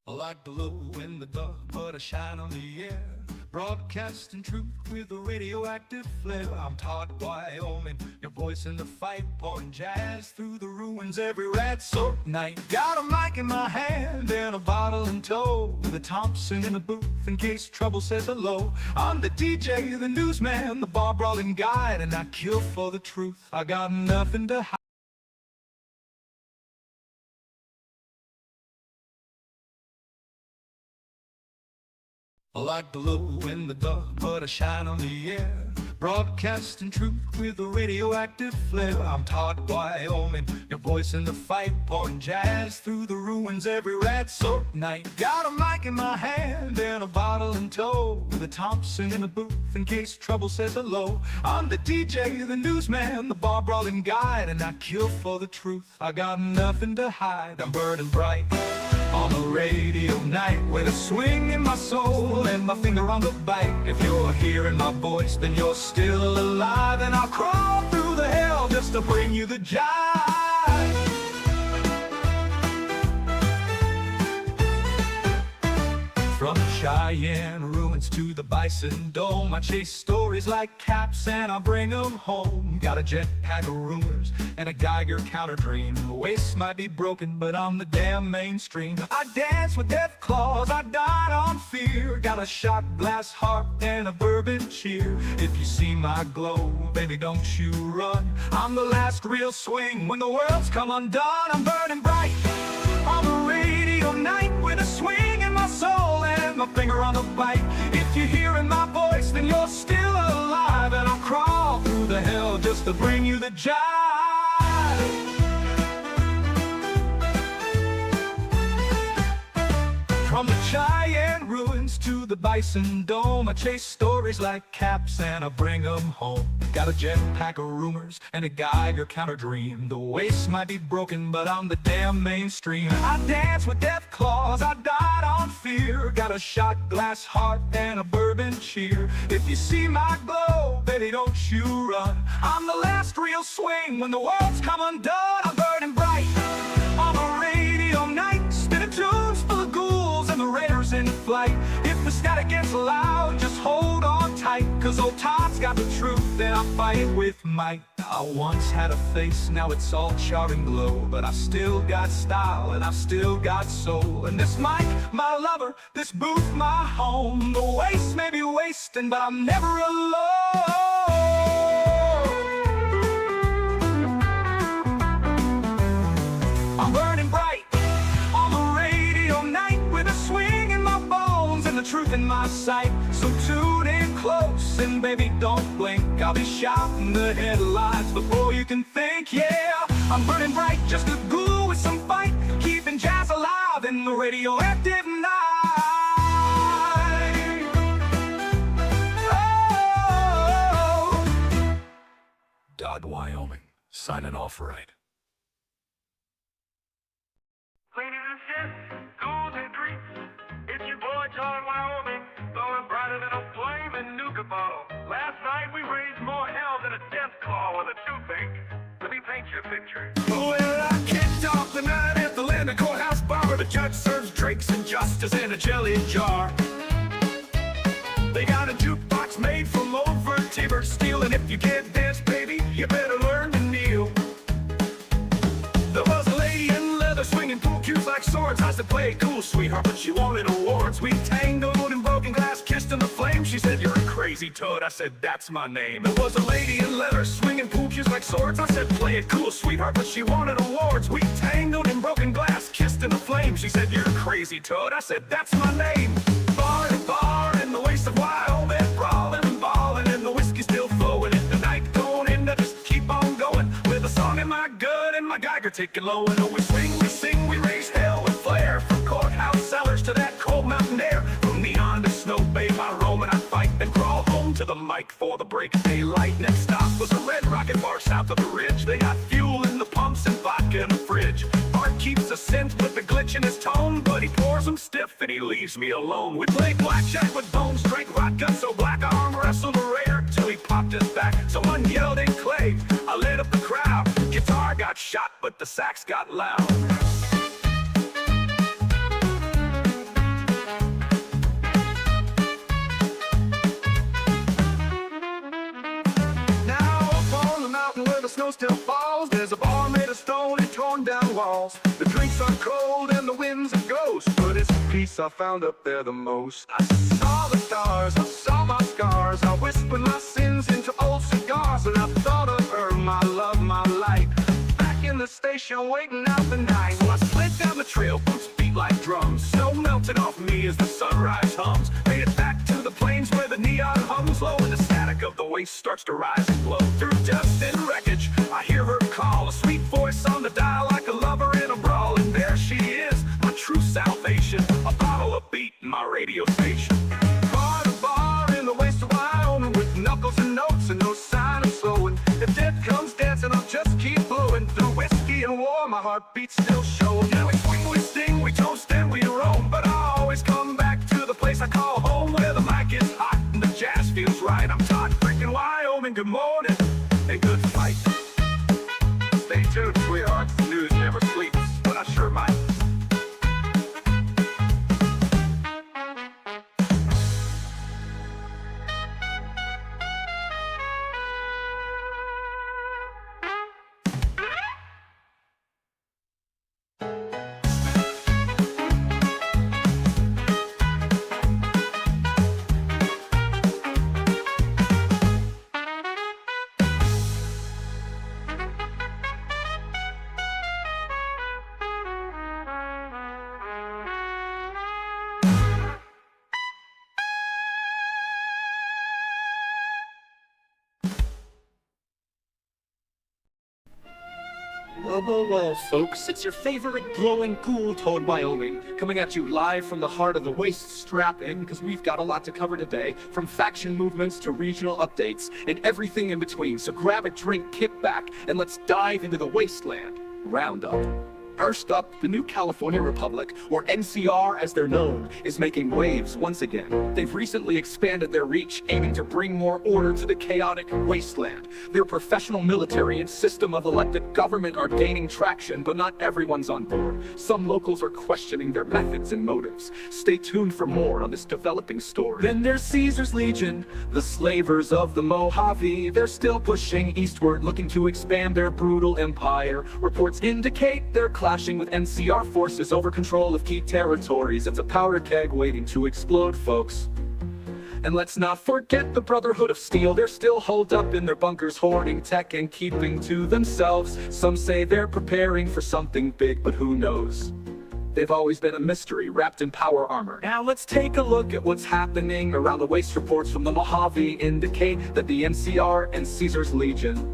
Like the glow in the dark, but I shine on the air. Broadcasting truth with a radioactive flair. I'm Todd, Wyoming, your voice in the fight. Pouring jazz through the ruins every rat-soaked night. Got a mic in my hand and a bottle in tow, with a Thompson in the booth in case trouble says hello. I'm the DJ, the newsman, the bar-brawling guide, and I kill for the truth. I got nothing to hide. Like the glow in the dark, but I shine on the air. Broadcasting truth with a radioactive flair. I'm Todd, Wyoming, your voice in the fight. Pouring jazz through the ruins every rat-soaked night. Got a mic in my hand and a bottle in tow, with a Thompson in the booth in case trouble says hello. I'm the DJ, the newsman, the bar-brawling guide, and I kill for the truth. I got nothing to hide. I'm burning bright on the radio night, with a swing in my soul and my finger on the bike. If you're hearing my voice, then you're still alive, and I'll crawl through the hell just to bring you the jive. From the Cheyenne ruins to the Bison Dome, I chase stories like caps and I bring them home. Got a jetpack of rumors and a Geiger counter dream. The waist might be broken, but I'm the damn mainstream. I dance with death claws, I died on fear. Got a shot glass heart and a bourbon cheer. If you see my glow, baby, don't you run. I'm the last real swing when the world's come undone. I'm burning bright on the radio night, with a swing in my soul and my finger on the bike. If you're hearing my voice, then you're still alive, and I'll crawl through the hell just to bring you the jive. From the Cheyenne ruins to the Bison Dome, I chase stories like caps and I bring them home. Got a jetpack of rumors and a Geiger counter dream. The waist might be broken, but I'm the damn mainstream. I dance with death claws, I died on fear. Got a shot glass heart and a bourbon cheer. If you see my glow, baby, don't you run. I'm the last real swing when the world's come undone. I'm burning bright on a radio night, spinning tunes full of ghouls and the raiders in flight. If the static gets loud, just hold on tight, cause old Todd's got the truth and I fight with might. I once had a face, now it's all char and glow, but I've still got style and I've still got soul. And this mic, my lover, this booth, my home. The waste may be wasting, but I'm never alone. I'm burning bright on the radio night, with a swing in my bones and the truth in my sight. So tune in close and baby, don't blink. I'll be shouting the headlines before you can think. Yeah, I'm burning bright, just a ghoul with some fight, keeping jazz alive in the radioactive night. Oh, Dodd, Wyoming, signing off right. Ladies and gents, ghouls and creeps, it's your boy Todd, Wyoming, blowing brighter than a flaming nuka bottle. Last night we raised more hell than a death claw with a toothache. Let me paint you a picture. Well, I kicked off the night at the Landon Courthouse bar, where the judge serves drinks and justice in a jelly jar. They got a jukebox made from over Tabor steel, and if you can't dance, baby, you better learn to kneel. There was a lady in leather swinging pool cues like swords. I said, play it cool, sweetheart, but she wanted awards. We tangled in broken glass, kissed in the flame. She said, you're a crazy toad. I said, that's my name. There was a lady in leather swinging pool cues like swords. I said, play it cool, sweetheart, but she wanted awards. We tangled in broken glass, kissed in the flame. She said, you're a crazy toad. I said, that's my name. Bar to bar in the waste of Wyoming, brawling and balling, and the whiskey still flowing. And the night going in, I just keep on going, with a song in my gut and my Geiger ticking low. And we swing, we sing, we raise hell with flair, from courthouse cellars to that cold mountain air. From neon to snow, babe, I roam and I fight, then crawl home to the mic for the break of daylight. Next stop was a Red Rocket bar south of the ridge. They got fuel in the pumps and vodka in the fridge. Bart keeps a scent with the glitch in his tone, but he pours them stiff and he leaves me alone. We played blackjack with bones, drank vodka so black, I arm wrestled a rare till he popped his back. Someone yelled in clay, I lit up the crowd. Guitar got shot, but the sax got loud. snow still falls. There's a bar made of stone and torn down walls. The drinks are cold and the wind's a ghost, but it's the peace I found up there the most. I saw the stars, I saw my scars, I whispered my sins into old cigars, and I thought of her, my love, my light, back in the station waiting out the night. Well, I slid down the trail, boots beat like drums, snow melted off me as the sunrise hums. Made it back to the plains where the neon hums low, and the static of the waste starts to rise and glow. Through dust and wreckage, I hear her call, a sweet voice on the dial like a lover in a brawl. And there she is, my true salvation, a bottle of beat in my radio station. Bar to bar in the waste of Wyoming, with knuckles and notes and no sign of slowing. If death comes dancing, I'll just keep blowing. Through whiskey and war, my heartbeat still shows. Yeah, we swing, we sting, we toast and we roam, but I always come back to the place I call home, where the mic is hot and the jazz feels right. I'm Todd freaking Wyoming, good morning and good fight. Stay tuned, sweethearts, the news never sleeps, but I sure might. Hello, folks. It's your favorite glowing cool Toad Wyoming, coming at you live from the heart of the waste. Strap in, because we've got a lot to cover today, from faction movements to regional updates, and everything in between. So grab a drink, kick back, and let's dive into the wasteland roundup. First up, the New California Republic, or NCR as they're known, is making waves once again. They've recently expanded their reach, aiming to bring more order to the chaotic wasteland. Their professional military and system of elected government are gaining traction, but not everyone's on board. Some locals are questioning their methods and motives. Stay tuned for more on this developing story. Then there's Caesar's Legion, the slavers of the Mojave. They're still pushing eastward, looking to expand their brutal empire. Reports indicate they're clashing with NCR forces over control of key territories. It's a powder keg waiting to explode, folks. And let's not forget the Brotherhood of Steel. They're still holed up in their bunkers, hoarding tech and keeping to themselves. Some say they're preparing for something big, but who knows? They've always been a mystery, wrapped in power armor. Now let's take a look at what's happening around the waste. Reports from the Mojave indicate that the NCR and Caesar's Legion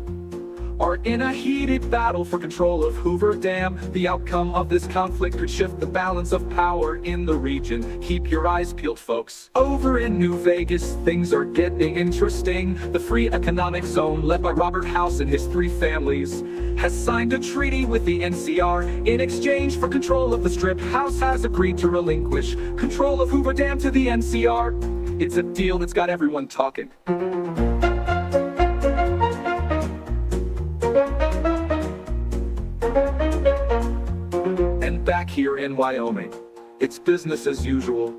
are in a heated battle for control of Hoover Dam. The outcome of this conflict could shift the balance of power in the region. Keep your eyes peeled, folks. Over in New Vegas, things are getting interesting. The Free Economic Zone, led by Robert House and his 3 families, has signed a treaty with the NCR. In exchange for control of the Strip, House has agreed to relinquish control of Hoover Dam to the NCR. It's a deal that's got everyone talking. And back here in Wyoming, it's business as usual.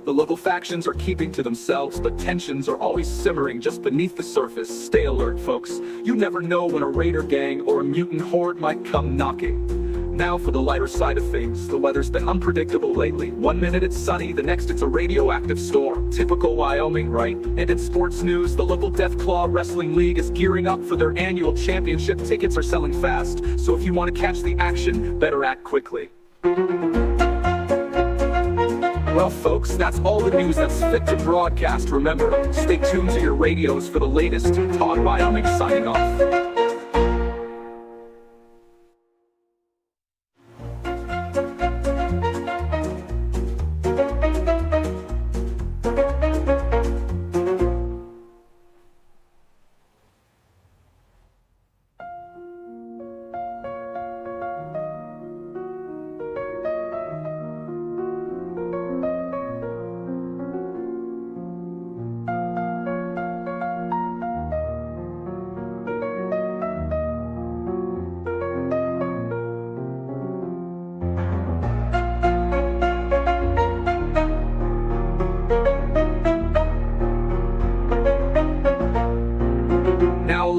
The local factions are keeping to themselves, but tensions are always simmering just beneath the surface. Stay alert, folks. You never know when a raider gang or a mutant horde might come knocking. Now for the lighter side of things. The weather's been unpredictable lately. One minute it's sunny, the next it's a radioactive storm. Typical Wyoming, right? And in sports news, the local Deathclaw Wrestling League is gearing up for their annual championship. Tickets are selling fast, so if you want to catch the action, better act quickly. Well, folks, that's all the news that's fit to broadcast. Remember, stay tuned to your radios for the latest. Todd Wyoming signing off.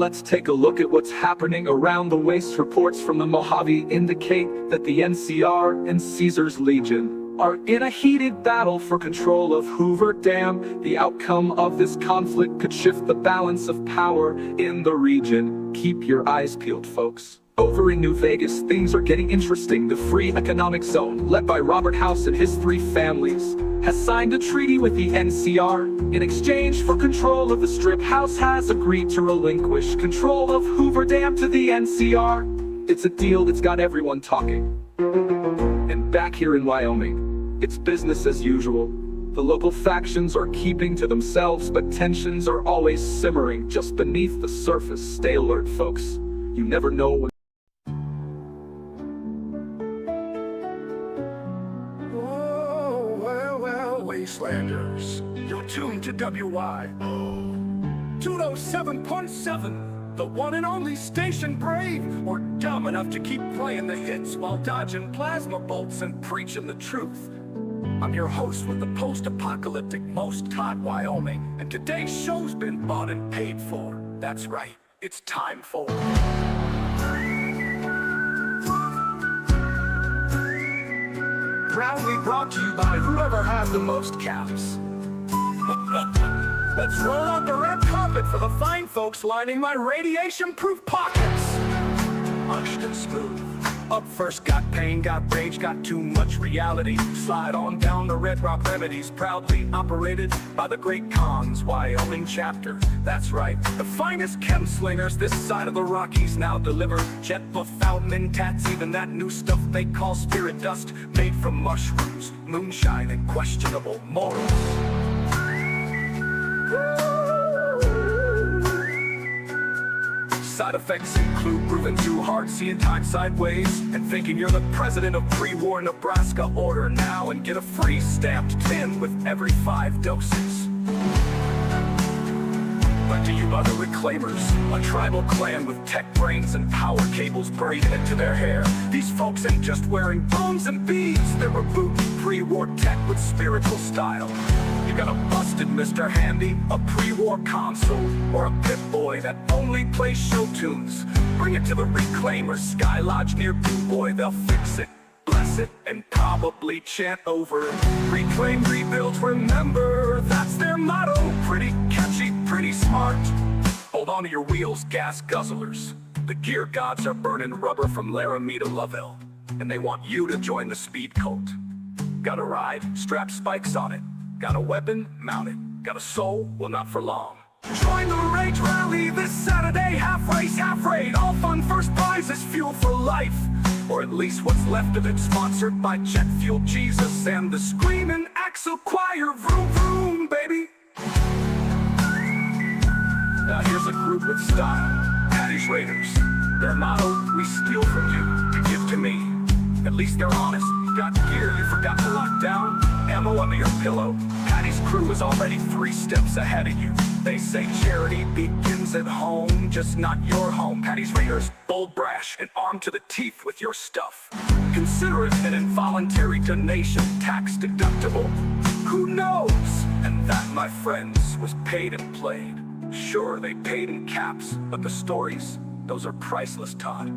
let's take a look at what's happening around the waste. Reports from the Mojave indicate that the NCR and Caesar's Legion are in a heated battle for control of Hoover Dam. The outcome of this conflict could shift the balance of power in the region. Keep your eyes peeled, folks. Over in New Vegas, things are getting interesting. The Free Economic Zone, led by Robert House and his 3 families, has signed a treaty with the NCR. In exchange for control of the Strip, House has agreed to relinquish control of Hoover Dam to the NCR. It's a deal that's got everyone talking. And back here in Wyoming, it's business as usual. The local factions are keeping to themselves, but tensions are always simmering just beneath the surface. Stay alert, folks. You never know when. Wastelanders, you're tuned to WYO 207.7, the one and only station brave or dumb enough to keep playing the hits while dodging plasma bolts and preaching the truth. I'm your host with the post-apocalyptic most Todd Wyoming, and today's show's been bought and paid for. That's right, it's time for proudly brought to you by whoever has the most caps. Let's roll out the red carpet for the fine folks lining my radiation-proof pockets. Hushed and smooth. Up first, got pain, got rage, got too much reality. Slide on down the Red Rock Remedies, proudly operated by the Great Khans Wyoming chapter. That's right, the finest chem slingers this side of the Rockies now deliver jet fountain and tats, even that new stuff they call spirit dust, made from mushrooms, moonshine, and questionable morals. Side effects include grooving too hard, seeing time sideways, and thinking you're the president of pre-war Nebraska. Order now and get a free stamped tin with every 5 doses. But to you other reclaimers, a tribal clan with tech brains and power cables braided into their hair. These folks ain't just wearing bones and beads, they're rebooting pre-war tech with spiritual style. You got a busted Mr. Handy, a pre-war console, or a pit boy that only plays show tunes. Bring it to the Reclaimers Sky Lodge near Blue Boy, they'll fix it, bless it, and probably chant over it. Reclaim, rebuild, remember, that's their motto. Pretty catchy, pretty smart. Hold on to your wheels, gas guzzlers. The gear gods are burning rubber from Laramie to Lovell, and they want you to join the speed cult. Got a ride? Strap spikes on it. Got a weapon? Mount it. Got a soul? Well, not for long. Join the Rage Rally this Saturday, half race, half raid. All fun, first prize is fuel for life, or at least what's left of it. Sponsored by Jet Fuel Jesus and the Screaming Axle Choir. Vroom vroom, baby. Now here's a group with style, Patty's Raiders. Their motto: we steal from you, give to me. At least they're honest. Got gear you forgot to lock down, ammo under your pillow. Patty's crew is already 3 steps ahead of you. They say charity begins at home, just not your home. Patty's Raiders, bold, brash, and armed to the teeth with your stuff. Consider it an involuntary donation, tax deductible. Who knows? And that, my friends, was paid and played. Sure, they paid in caps, but the stories, those are priceless, Todd.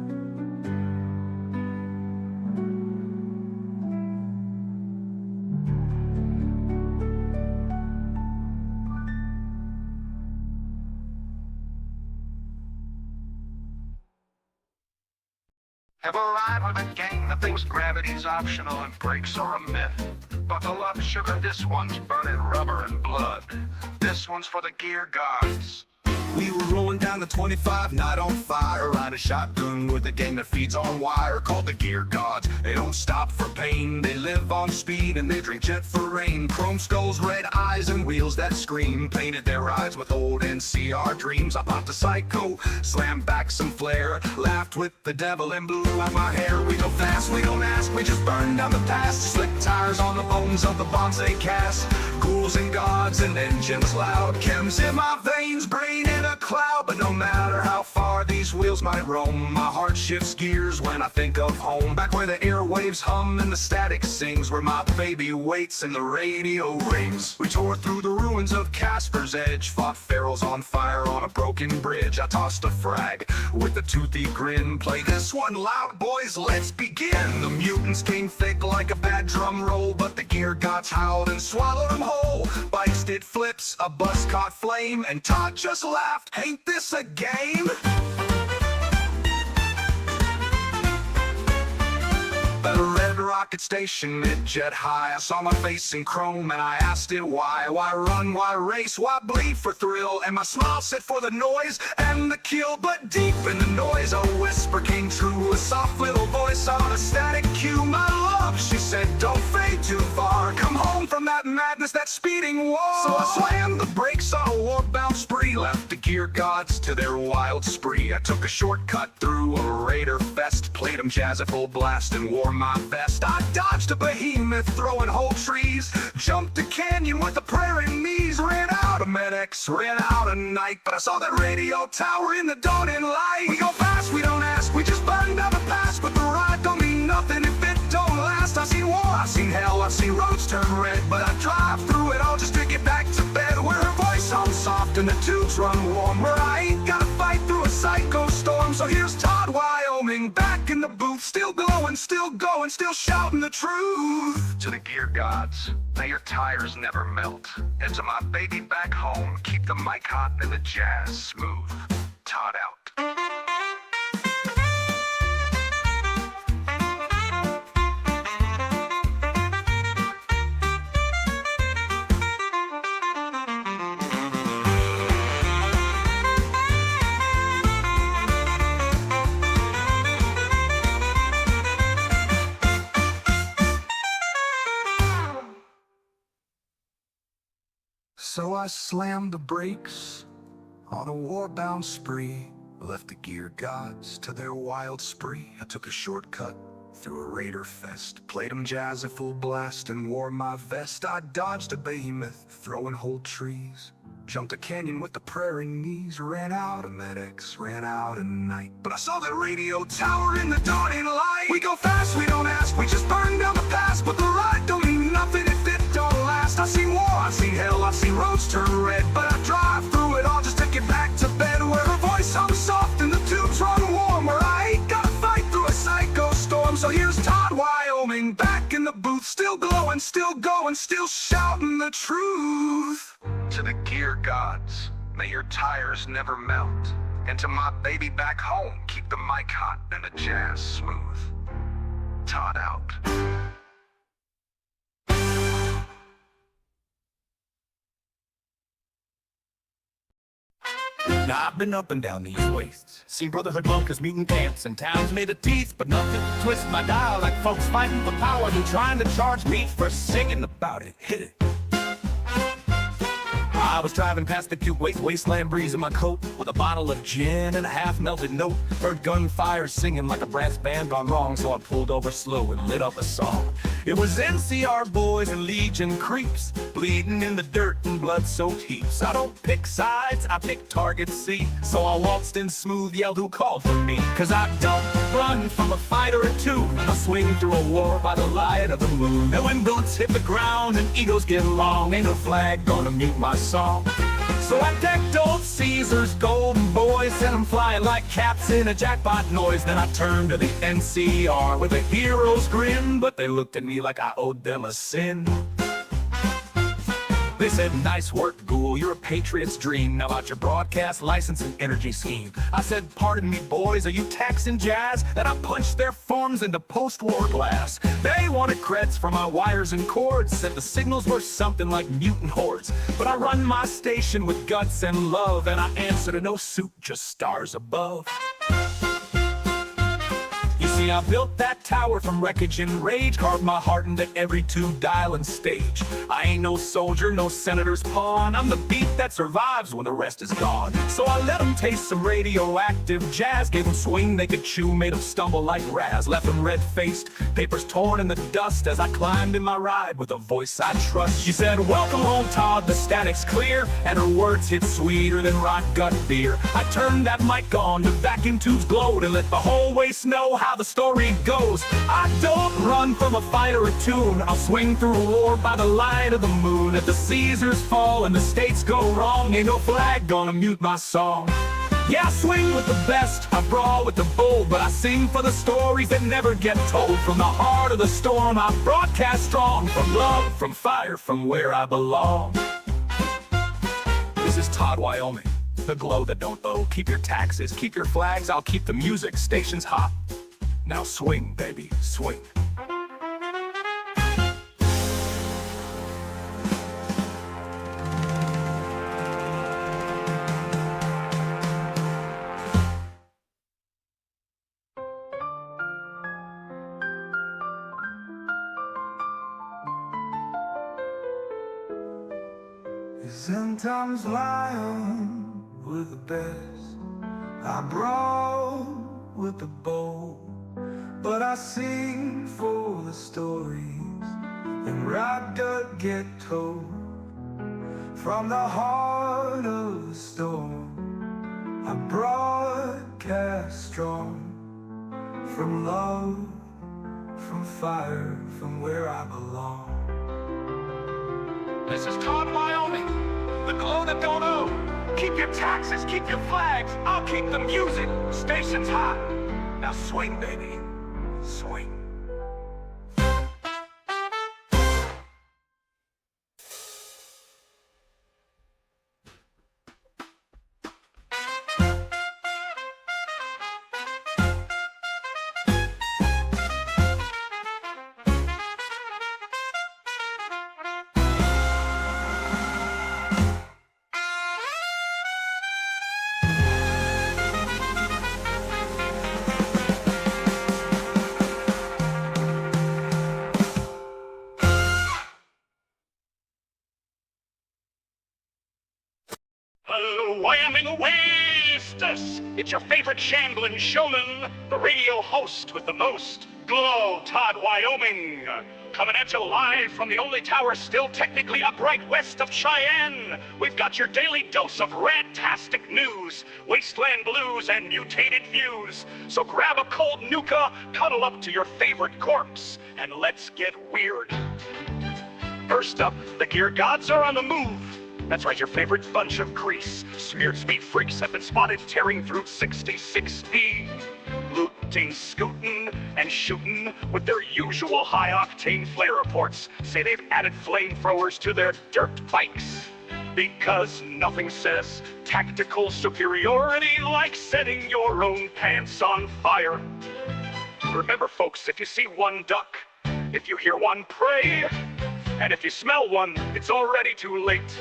Have a ride with a gang that thinks gravity's optional and brakes are a myth. Buckle up, sugar, this one's burning rubber and blood. This one's for the gear gods. We were rolling down the 25, night on fire, riding a shotgun with a gang that feeds on wire, called the Gear Gods. They don't stop for pain, they live on speed, and they drink jet for rain. Chrome skulls, red eyes, and wheels that scream, painted their eyes with old NCR dreams. I popped a psycho, slammed back some flare, laughed with the devil and blew out my hair. We go fast, we don't ask, we just burn down the past. Slick tires on the bones of the bonds they cast. Ghouls and gods and engines loud, chems in my veins, brain in a cloud. But no matter how far these wheels might roam. My heart shifts gears when I think of home. Back where the airwaves hum and the static sings, where my baby waits and the radio rings. We tore through the ruins of Casper's Edge, fought pharaohs on fire on a broken bridge. I tossed a frag with a toothy grin. Play this one loud, boys, let's begin. The mutants came thick like a bad drum roll, but the gear gods howled and swallowed them whole. Bikes did flips, a bus caught flame, and Todd just laughed, ain't this a game? At a red rocket station mid-jet high, I saw my face in chrome and I asked it why. Why run, why race, why bleed for thrill? And my smile said for the noise and the kill. But deep in the noise a whisper came true, a soft little voice on a static cue. My love, she said, don't fade too far. Come home from that madness, that speeding war. So I slammed the brakes on a war-bound spree, left the gear gods to their wild spree. I took a shortcut through a raider fest, played them jazz at full blast and wore my best. I dodged a behemoth throwing whole trees, jumped a canyon with a prayer in knees, ran out of medics, ran out of night, but I saw that radio tower in the dawning light. We go fast, we don't ask, we just burn down the past, but the ride don't mean nothing if it don't last. I've seen war, I've seen hell, I've seen roads turn red, but I drive through it all just to get back to bed, where her voice sounds soft and the tubes run warm, where I ain't gotta fight through a psycho storm. So here's Todd, Wyoming, back in the booth, still glowing, still going, still shouting the truth. To the gear gods, may your tires never melt, and to my baby back home, keep the mic hot and the jazz smooth. Todd out. So I slammed the brakes on a war-bound spree, left the gear gods to their wild spree. I took a shortcut through a raider fest, played them jazz at full blast and wore my vest. I dodged a behemoth throwing whole trees, jumped a canyon with the prayer in knees, ran out of medics, ran out of night, but I saw that radio tower in the dawning light. We go fast, we don't ask, we just burn down the past, but the ride don't mean nothing if it don't last. I've seen war, I've seen hell, I've seen roads turn red, but I drive through it all just to get back to bed, where her voice sounds soft and the tubes run warm, where I ain't gotta fight through a psycho storm. So here's Todd, Wyoming, back in the booth, still glowing, still going, still shouting the truth. To the gear gods, may your tires never melt, and to my baby back home, keep the mic hot and the jazz smooth. Todd out. Now I've been up and down these wastes, seen brotherhood bunkers, mutant camps, and towns made of teeth, but nothing twists my dial like folks fighting for power who trying to charge me for singing about it. Hit it. I was driving past the cute wasteland breeze in my coat, with a bottle of gin and a half-melted note. Heard gunfire singing like a brass band gone wrong, so I pulled over slow and lit up a song. It was NCR boys and Legion creeps, bleeding in the dirt and blood-soaked heaps. I don't pick sides, I pick target C. So I waltzed in smooth, yelled who called for me. Cause I don't run from a fight or two, I swing through a war by the light of the moon. And when bullets hit the ground and egos get long, ain't no flag gonna mute my song. So I decked old Caesar's golden boys, sent them flying like caps in a jackpot noise. Then I turned to the NCR with a hero's grin, but they looked at me like I owed them a sin. They said, nice work, Ghoul, you're a patriot's dream. Now about your broadcast license and energy scheme. I said, pardon me, boys, are you taxing jazz? Then I punched their forms into post-war glass. They wanted creds for my wires and cords, said the signals were something like mutant hordes. But I run my station with guts and love, and I answer to no suit, just stars above. See, I built that tower from wreckage and rage, carved my heart into every tube, dial, and stage. I ain't no soldier, no senator's pawn, I'm the beat that survives when the rest is gone. So I let them taste some radioactive jazz, gave them swing they could chew, made them stumble like Raz, left them red-faced, papers torn in the dust as I climbed in my ride with a voice I trust. She said, "Welcome home, Todd, the static's clear," and her words hit sweeter than rock gut beer. I turned that mic on, the vacuum tubes glowed, and let the whole waste know how the story goes. I don't run from a fight or a tune, I'll swing through a war by the light of the moon. If the Caesars fall and the states go wrong, ain't no flag gonna mute my song. Yeah, I swing with the best, I brawl with the bold, but I sing for the stories that never get told. From the heart of the storm, I broadcast strong, from love, from fire, from where I belong. This is Todd, Wyoming, the glow that don't owe. Keep your taxes, keep your flags, I'll keep the music stations hot. Now swing, baby, swing. Sometimes lion with the best, I brawl with the bold, but I sing for the stories that rock gut get told. From the heart of the storm, I broadcast strong, from love, from fire, from where I belong. This is Todd, Wyoming, the glow that don't owe. Keep your taxes, keep your flags, I'll keep the music stations hot. Now swing, baby, swing. Hello, Wyoming Wasters! It's your favorite shambling showman, the radio host with the most glow, Todd, Wyoming. Coming at you live from the only tower still technically upright west of Cheyenne. We've got your daily dose of radtastic news, wasteland blues, and mutated views. So grab a cold nuka, cuddle up to your favorite corpse, and let's get weird. First up, the gear gods are on the move. That's right, your favorite bunch of grease smeared speed freaks have been spotted tearing through 66D. Looting, scooting, and shooting with their usual high-octane flare reports. Say they've added flamethrowers to their dirt bikes. Because nothing says tactical superiority like setting your own pants on fire. Remember, folks, if you see one duck, if you hear one pray, and if you smell one, it's already too late.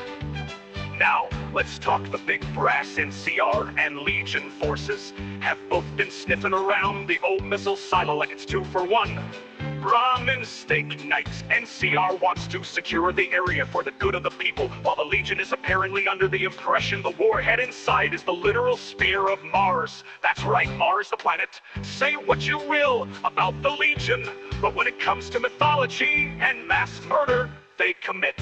Now, let's talk the big brass NCR and Legion forces have both been sniffing around the old missile silo like it's 2 for 1. Brahmin steak night. NCR wants to secure the area for the good of the people, while the Legion is apparently under the impression the warhead inside is the literal spear of Mars. That's right, Mars the planet. Say what you will about the Legion, but when it comes to mythology and mass murder, they commit.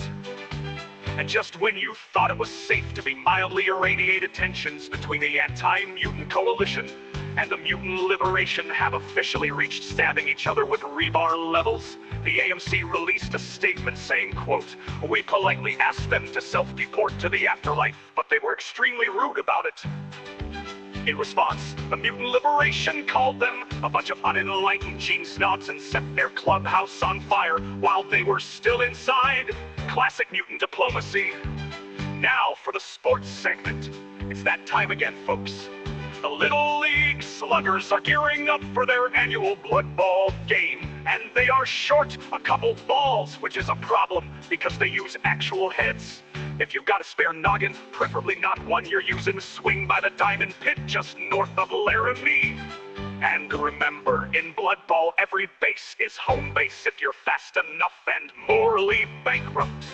And just when you thought it was safe to be mildly irradiated, tensions between the anti-mutant coalition and the mutant liberation have officially reached stabbing each other with rebar levels. The AMC released a statement saying, quote, "We politely asked them to self-deport to the afterlife, but they were extremely rude about it." In response, the mutant liberation called them a bunch of unenlightened gene snobs and set their clubhouse on fire while they were still inside. Classic mutant diplomacy. Now for the sports segment. It's that time again, folks. The Little League Sluggers are gearing up for their annual Blood Ball game, and they are short a couple balls, which is a problem because they use actual heads. If you've got a spare noggin, preferably not one you're using, swing by the Diamond Pit just north of Laramie. And remember, in Blood Ball, every base is home base if you're fast enough and morally bankrupt.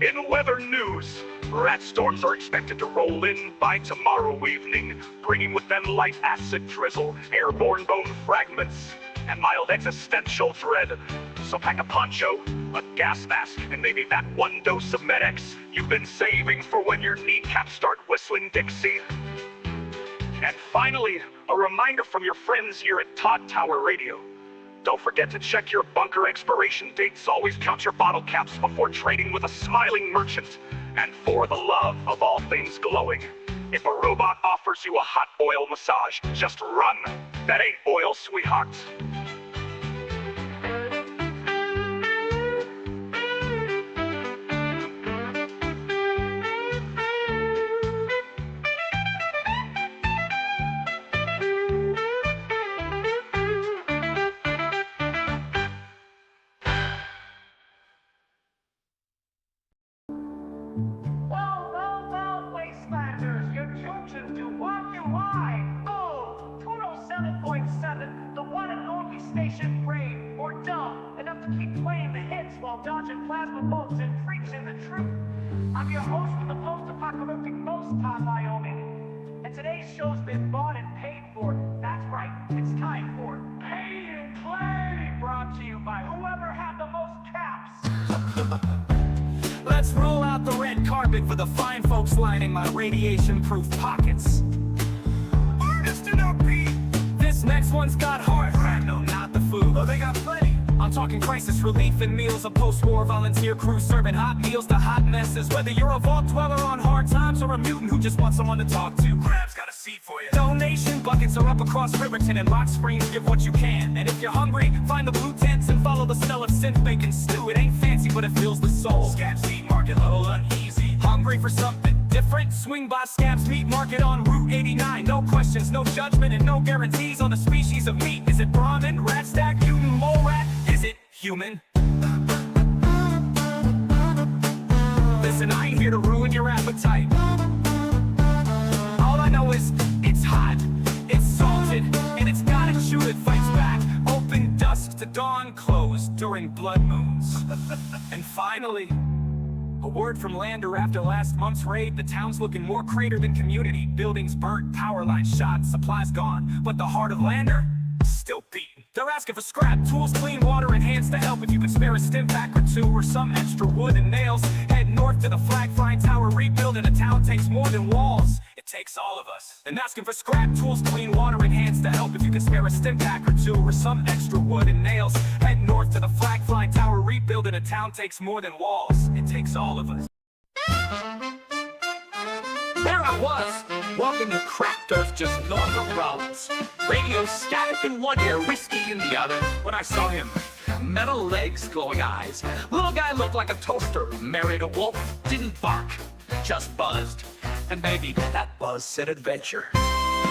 In weather news, rat storms are expected to roll in by tomorrow evening, bringing with them light acid drizzle, airborne bone fragments, and mild existential dread. So pack a poncho, a gas mask, and maybe that one dose of Med-X you've been saving for when your kneecaps start whistling Dixie. And finally, a reminder from your friends here at Todd Tower Radio. Don't forget to check your bunker expiration dates. Always count your bottle caps before trading with a smiling merchant. And for the love of all things glowing, if a robot offers you a hot oil massage, just run. That ain't oil, sweetheart. Well, Wastelanders, you're chosen to walk your line. Oh, 207.7, the one and only station brave or dumb enough to keep playing the hits while dodging plasma bolts and preaching the truth. I'm your host for the post-apocalyptic Ghost Town, Wyoming. And today's show's been bought and paid for. That's right, it's time for Pay and Play, brought to you by whoever had the most caps. Let's roll out the red carpet for the fine folks lining my radiation-proof pockets. Artist and upbeat. This next one's got heart. No, not the food. Oh, they got plenty. I'm talking crisis relief and meals, a post-war volunteer crew serving hot meals to hot messes. Whether you're a vault dweller on hard times or a mutant who just wants someone to talk to, Crab's got a seat for you. Donation buckets are up across Riverton and Rock Springs. Give what you can. And if you're hungry, find the blue tents and follow the smell of synth bacon stew. It ain't fancy, but it fills the soul. Scabs Meat Market, a little uneasy. Hungry for something different? Swing by Scabs Meat Market on Route 89. No questions, no judgment, and no guarantees on the species of meat. Is it Brahmin, rat stack, mutant, mole rat? Is it human? Listen, I ain't here to ruin your appetite. All I know is it's hot, it's salted, and it's got a chew that fights back. Open dusk to dawn, closed during blood moons. And finally, a word from Lander after last month's raid. The town's looking more cratered than community. Buildings burnt, power lines shot, supplies gone. But the heart of Lander, still beating. They're asking for scrap, tools, clean water, and hands to help. If you could spare a stim pack or two, or some extra wood and nails, head north to the flag-flying tower rebuild. And a town takes more than walls, it takes all of us. And asking for scrap, tools, clean water, and hands to help. If you could spare a stim pack or two, or some extra wood and nails, head north to the flag-flying tower rebuild. And a town takes more than walls, it takes all of us. There I was, walking the cracked earth, just normal problems. Radio static in one ear, whiskey in the other. When I saw him, metal legs, glowing eyes. Little guy looked like a toaster, married a wolf, didn't bark, just buzzed. And maybe that buzz said adventure.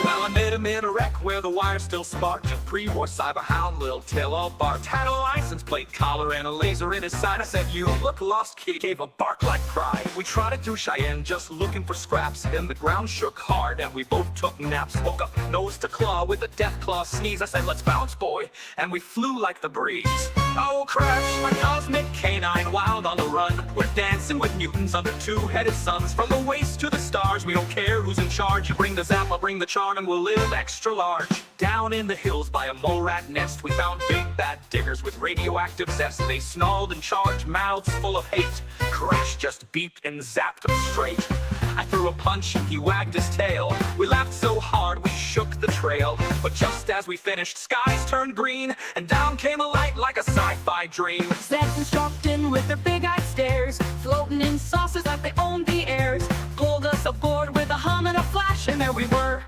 Well, I met him in a wreck where the wire still sparked. A pre-war cyber hound, little tail all barked. Had a license plate collar and a laser in his side. I said, you look lost, kid. Gave a bark like pride. We trotted through Cheyenne just looking for scraps. Then the ground shook hard and we both took naps. Woke up nose to claw with a death claw sneeze. I said, let's bounce, boy. And we flew like the breeze. Oh, crash, my cosmic canine, wild on the run. We're dancing with mutants under two-headed suns. From the waste to the stars, we don't care who's in charge. You bring the zap, I'll bring the charm, and we'll live extra large. Down in the hills by a mole rat nest, we found big bad diggers with radioactive zest. They snarled and charged, mouths full of hate. Crash just beeped and zapped them straight. I threw a punch, he wagged his tail. We laughed so hard we shook the trail. But just as we finished, skies turned green, and down came a light like a sci-fi dream. Set instructing with their big-eyed stares, floating in saucers like they owned the airs. Pulled us aboard with a hum and a flash, and there we were,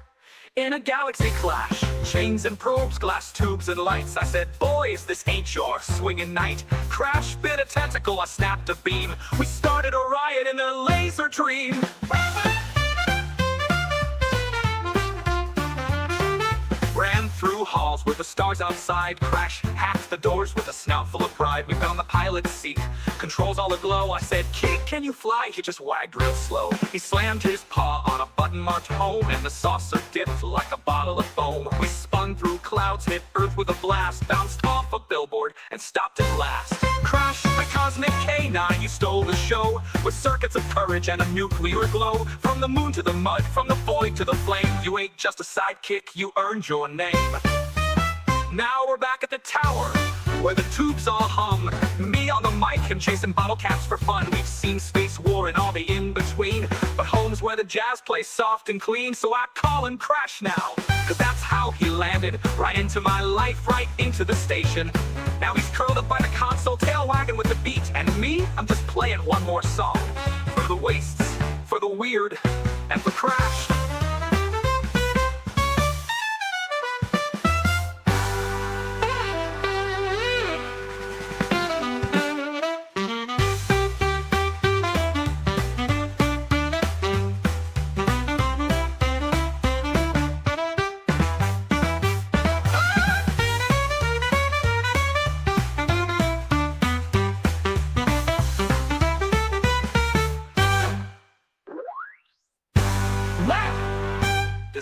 in a galaxy clash. Chains and probes, glass tubes and lights. I said, boys, this ain't your swinging night. Crash bit a tentacle, I snapped a beam. We started a riot in a laser dream. Ran through halls with the stars outside. Crash hacked the doors with a snout full of pride. We found the pilot's seat, controls all aglow. I said, kid, can you fly? He just wagged real slow. He slammed his paw on a button marked home, and the saucer dipped like a bottle of foam. We spun through clouds, hit Earth with a blast, bounced off a billboard, and stopped at last. Crash, cosmic canine, you stole the show with circuits of courage and a nuclear glow. From the moon to the mud, from the void to the flame, you ain't just a sidekick, you earned your name. Now we're back at the tower, where the tubes all hum. Me on the mic and chasing bottle caps for fun. We've seen space war and all the in-between, but home's where the jazz plays soft and clean. So I call him Crash now, cause that's how he landed. Right into my life, right into the station. Now he's curled up by the console, tail wagging with the beat. And me, I'm just playing one more song. For the wastes, for the weird, and for Crash.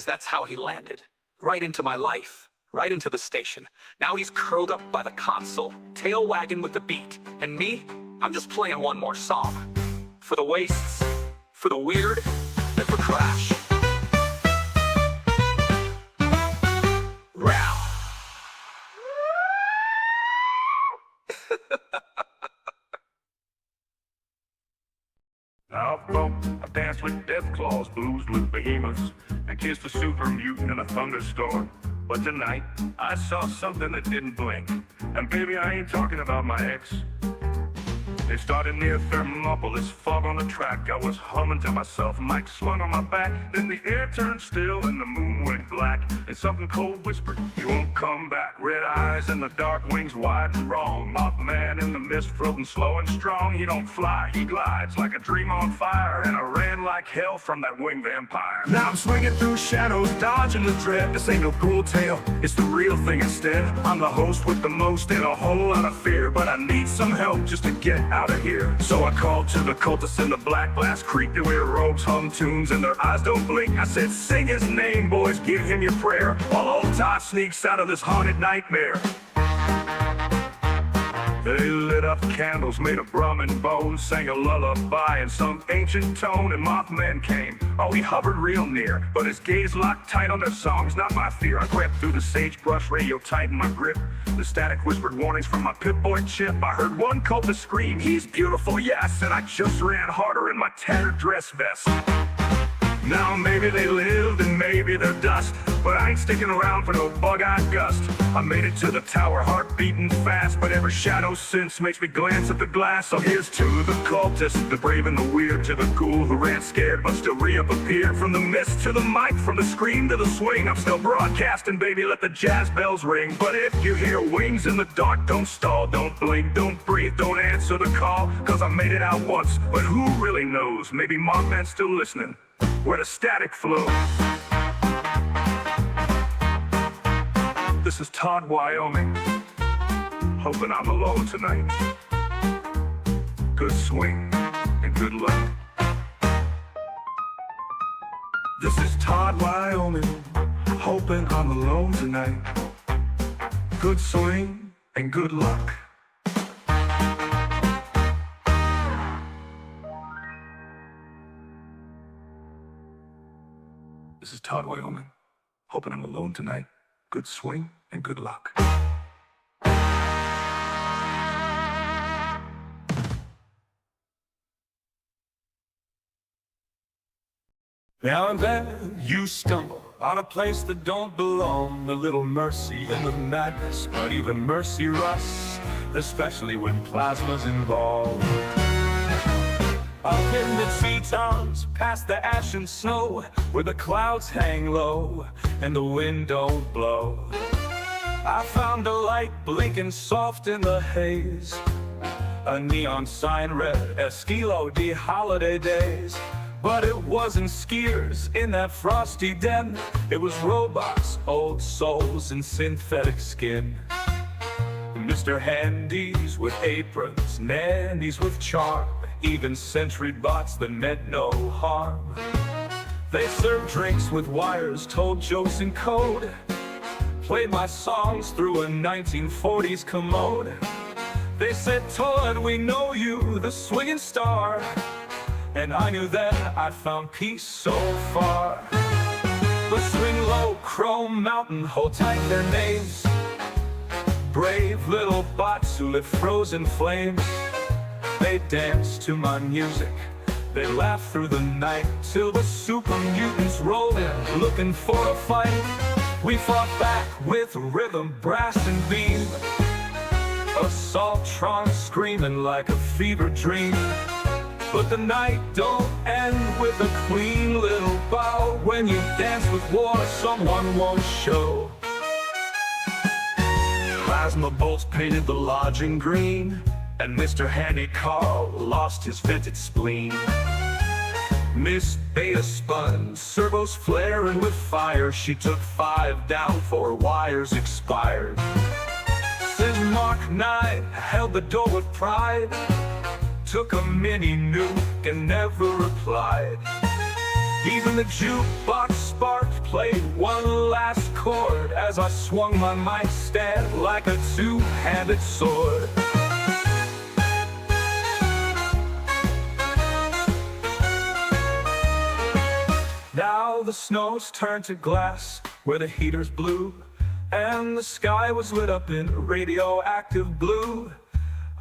That's how he landed. Right into my life. Right into the station. Now he's curled up by the console, tail wagging with the beat. And me, I'm just playing one more song. For the wastes, for the weird, and for Crash. Row. I've bumped, I've danced with death claws, boozed with behemoths, and kissed a super mutant in a thunderstorm. But tonight, I saw something that didn't blink. And baby, I ain't talking about my ex. It started near Thermopolis, fog on the track. I was humming to myself, mic slung on my back. Then the air turned still and the moon went black. And something cold whispered, you won't come back. Red eyes and the dark wings wide and wrong. Mothman in the mist, floating slow and strong. He don't fly, he glides like a dream on fire. And I ran like hell from that winged vampire. Now I'm swinging through shadows, dodging the dread. This ain't no cool tale, it's the real thing instead. I'm the host with the most and a whole lot of fear, but I need some help just to get out of here. So I called to the cultists in the Black Glass Creek. They wear robes, hum tunes, and their eyes don't blink. I said, sing his name, boys, give him your prayer, while old Todd sneaks out of this haunted nightmare. They lit up candles made of rum and bones, sang a lullaby in some ancient tone, and Mothman came. Oh, he hovered real near, but his gaze locked tight on their songs, not my fear. I crept through the sagebrush, radio tight in my grip. The static whispered warnings from my Pip-Boy chip. I heard one cultist scream, he's beautiful, yes, and I just ran harder in my tattered dress vest. Now maybe they lived and maybe they're dust, but I ain't sticking around for no bug-eyed gust. I made it to the tower, heart beating fast, but every shadow since makes me glance at the glass. So here's to the cultists, the brave and the weird, to the ghoul who ran scared but still reappeared. From the mist to the mic, from the scream to the swing, I'm still broadcasting, baby, let the jazz bells ring. But if you hear wings in the dark, don't stall, don't blink, don't breathe, don't answer the call, cause I made it out once, but who really knows? Maybe Mothman's still listening, where the static flows. This is Todd, Wyoming, hoping I'm alone tonight. Good swing and good luck. This is Todd, Wyoming, hoping I'm alone tonight. Good swing and good luck. This is Todd, Wyoming, hoping I'm alone tonight. Good swing and good luck. Now and then you stumble on a place that don't belong. A little mercy in the madness, but even mercy rusts, especially when plasma's involved. Up in the treetops, past the ash and snow, where the clouds hang low and the wind don't blow, I found a light blinking soft in the haze. A neon sign read Esquilo de Holiday Days. But it wasn't skiers in that frosty den. It was robots, old souls in synthetic skin. Mr. Handies with aprons, nannies with charm, even sentry bots that meant no harm. They served drinks with wires, told jokes in code, played my songs through a 1940s commode. They said, Todd, we know you, the swinging star. And I knew then I'd found peace so far. But swing low, Chrome Mountain, hold tight their names. Brave little bots who lit frozen flames. They dance to my music, they laugh through the night, till the super mutants rolled in, looking for a fight. We fought back with rhythm, brass and beam. Assaultron screaming like a fever dream. But the night don't end with a clean little bow. When you dance with war, someone won't show. Plasma bolts painted the lodging green, and Mr. Handy Carl lost his vented spleen. Miss Beta spun, servos flaring with fire. She took 5 down, 4 wires expired. Since Mark 9 held the door with pride, took a mini nuke and never replied. Even the jukebox sparked, played one last chord as I swung my mic stand like a 2-handed sword. Now the snow's turned to glass where the heaters blew, and the sky was lit up in radioactive blue.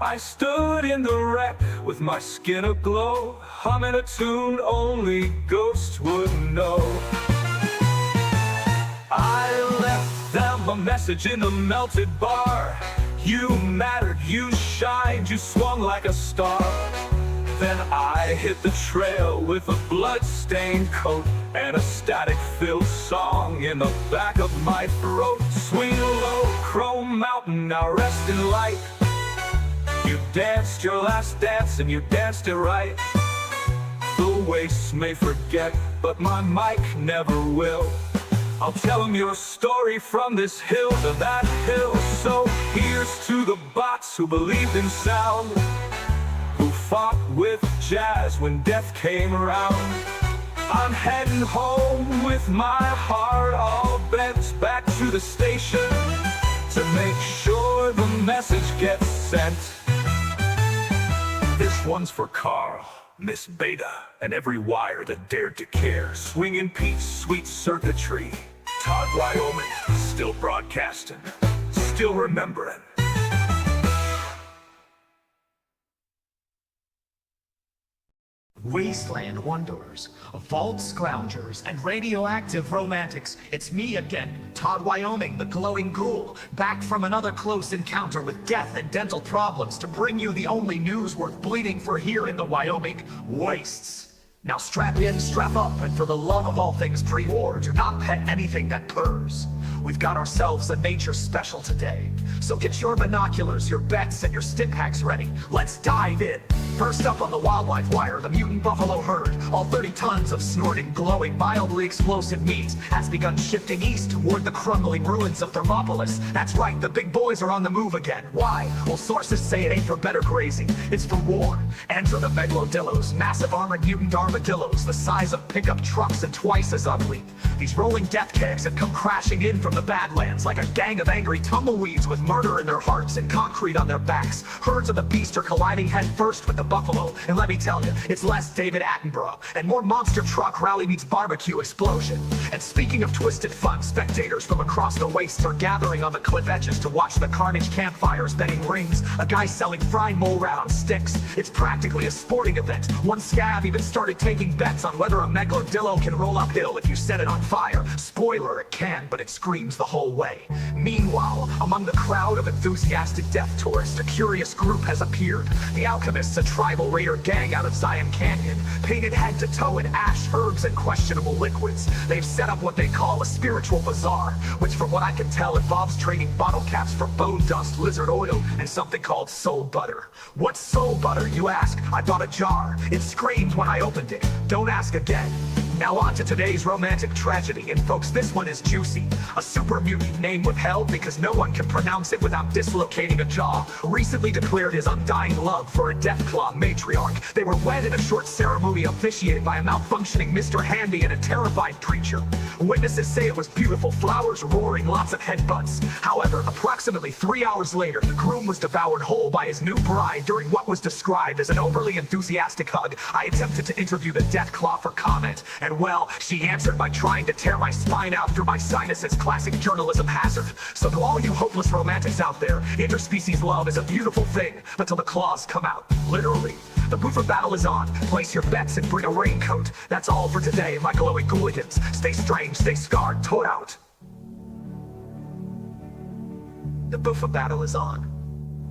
I stood in the wreck with my skin aglow, humming a tune only ghosts would know. I left them a message in the melted bar. You mattered, you shined, you swung like a star. Then I hit the trail with a blood-stained coat and a static-filled song in the back of my throat. Swing low, Chrome Mountain, now rest in light. You danced your last dance and you danced it right. The wastes may forget, but my mic never will. I'll tell them your story from this hill to that hill. So here's to the bots who believed in sound, who fought with jazz when death came around. I'm heading home with my heart all bent, back to the station to make sure the message gets sent. This one's for Carl, Miss Beta, and every wire that dared to care. Swinging Pete's sweet circuitry. Todd, Wyoming, still broadcasting, still remembering. Wasteland wanderers, vault scroungers, and radioactive romantics. It's me again, Todd Wyoming, the glowing ghoul, back from another close encounter with death and dental problems to bring you the only news worth bleeding for here in the Wyoming wastes. Now strap in, strap up, and for the love of all things pre-war, do not pet anything that purrs. We've got ourselves a nature special today. So get your binoculars, your bets, and your stim packs ready. Let's dive in. First up on the wildlife wire, the mutant buffalo herd. All 30 tons of snorting, glowing, mildly explosive meat has begun shifting east toward the crumbling ruins of Thermopolis. That's right, the big boys are on the move again. Why? Well, sources say it ain't for better grazing, it's for war. Enter the megalodillos, massive armored mutant armadillos, the size of pickup trucks and twice as ugly. These rolling death kegs have come crashing in from the Badlands like a gang of angry tumbleweeds with murder in their hearts and concrete on their backs. Herds of the beast are colliding head first with the buffalo, and let me tell you, it's less David Attenborough and more monster truck rally meets barbecue explosion. And speaking of twisted fun, spectators from across the wastes are gathering on the cliff edges to watch the carnage campfires, betting rings, a guy selling fried mole round sticks. It's practically a sporting event. One scav even started taking bets on whether a megalodillo can roll uphill if you set it on fire. Spoiler, it can, but it screams the whole way. Meanwhile, among the crowd of enthusiastic death tourists, a curious group has appeared. The Alchemists, a tribal raider gang out of Zion Canyon, painted head to toe in ash, herbs, and questionable liquids. They've set up what they call a spiritual bazaar, which from what I can tell involves trading bottle caps for bone dust, lizard oil, and something called soul butter. What's soul butter, you ask? I bought a jar. It screamed when I opened it. Don't ask again. Now on to today's romantic tragedy, and folks, this one is juicy. A super mutant name withheld because no one can pronounce it without dislocating a jaw recently declared his undying love for a Deathclaw matriarch. They were wed in a short ceremony officiated by a malfunctioning Mr. Handy and a terrified preacher. Witnesses say it was beautiful, flowers roaring, lots of headbutts. However, approximately 3 hours later, the groom was devoured whole by his new bride during what was described as an overly enthusiastic hug. I attempted to interview the Deathclaw for comment, and well, she answered by trying to tear my spine out through my sinuses, classic journalism hazard. So to all you hopeless romantics out there, interspecies love is a beautiful thing until the claws come out, literally. The booth of battle is on. Place your bets and bring a raincoat. That's all for today, my glowing gooligans. Stay strange, stay scarred, toad out. The booth of battle is on.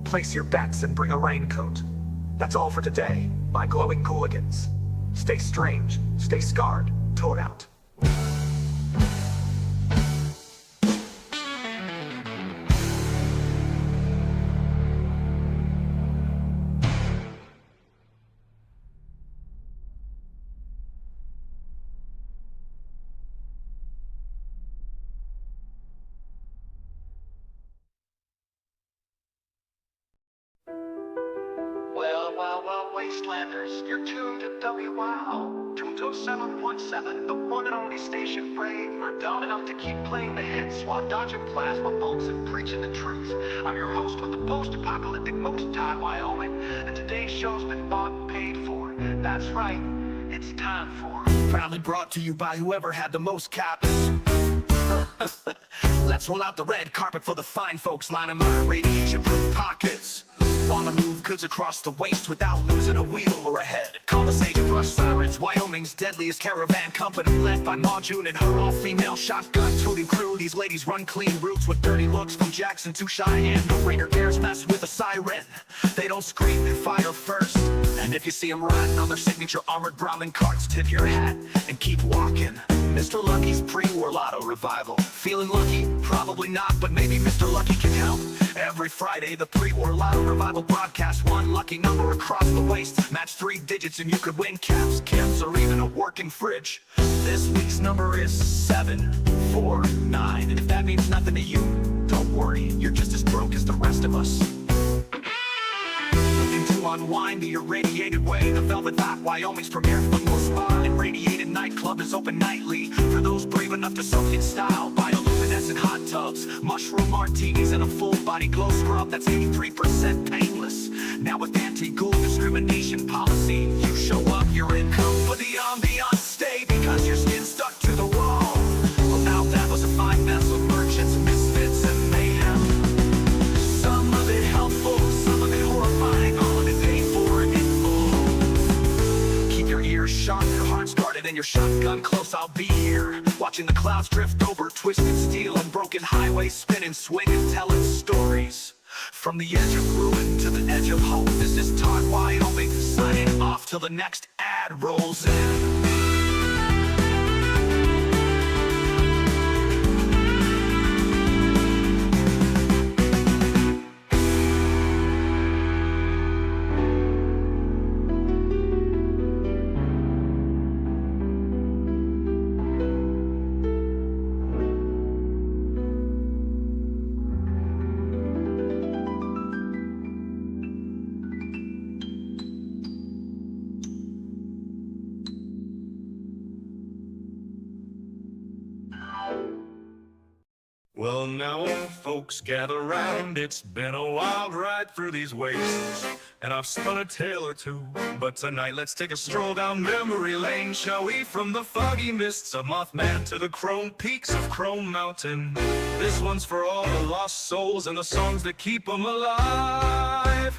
Place your bets and bring a raincoat. That's all for today, my glowing gooligans. Stay strange, stay scarred, toad out. Well, Wastelanders, you're tuned to WOW. Tuned to 717, the one and only station brave. We're dumb enough to keep playing the hits while dodging plasma bolts and preaching the truth. I'm your host with the post-apocalyptic most time, Wyoming. And today's show's been bought and paid for. That's right, it's time for. Proudly brought to you by whoever had the most caps. Let's roll out the red carpet for the fine folks lining my radiation-proof pockets. Wanna move goods across the waste without losing a wheel or a head. Call us Agent Rush Sirens, Wyoming's deadliest caravan company, led by Ma June and her all-female shotgun-toting crew. These ladies run clean routes with dirty looks from Jackson to Cheyenne. No raider dares mess with a siren. They don't scream, they fire first. And if you see them riding on their signature armored Brahmin carts, tip your hat and keep walking. Mr. Lucky's pre-war lotto revival. Feeling lucky? Probably not, but maybe Mr. Lucky can help. Every Friday, the pre-war lotto revival broadcast one lucky number across the waist. Match 3 digits and you could win caps, kids, or even a working fridge. This week's number is 749, and if that means nothing to you, don't worry, you're just as broke as the rest of us. Looking to unwind the irradiated way, the Velvet Bat, Wyoming's premier football spa and radiated nightclub is open nightly for those brave enough to soak in style. Bioluminescent hot tubs, mushroom martinis, and a full-body glow scrub that's 83% painless. Now with anti-ghoul discrimination policy, you show up, you're in for the ambiance. Stay because your skin's stuck to the wall. Well, now that was a fine mess of merchants, misfits, and mayhem. Some of it helpful, some of it horrifying, all of it paid for in full. Keep your ears sharp, your heart's guarded, and your shotgun close. I'll be here, watching the clouds drift over twisted steel and broken highways, spinning, swinging, telling stories. From the edge of ruin to the edge of hope, this is Todd Wyoming, signing off till the next ad rolls in. Well, now folks gather round, it's been a wild ride through these wastes, and I've spun a tale or two, but tonight let's take a stroll down memory lane, shall we? From the foggy mists of Mothman to the chrome peaks of Chrome Mountain. This one's for all the lost souls and the songs that keep them alive.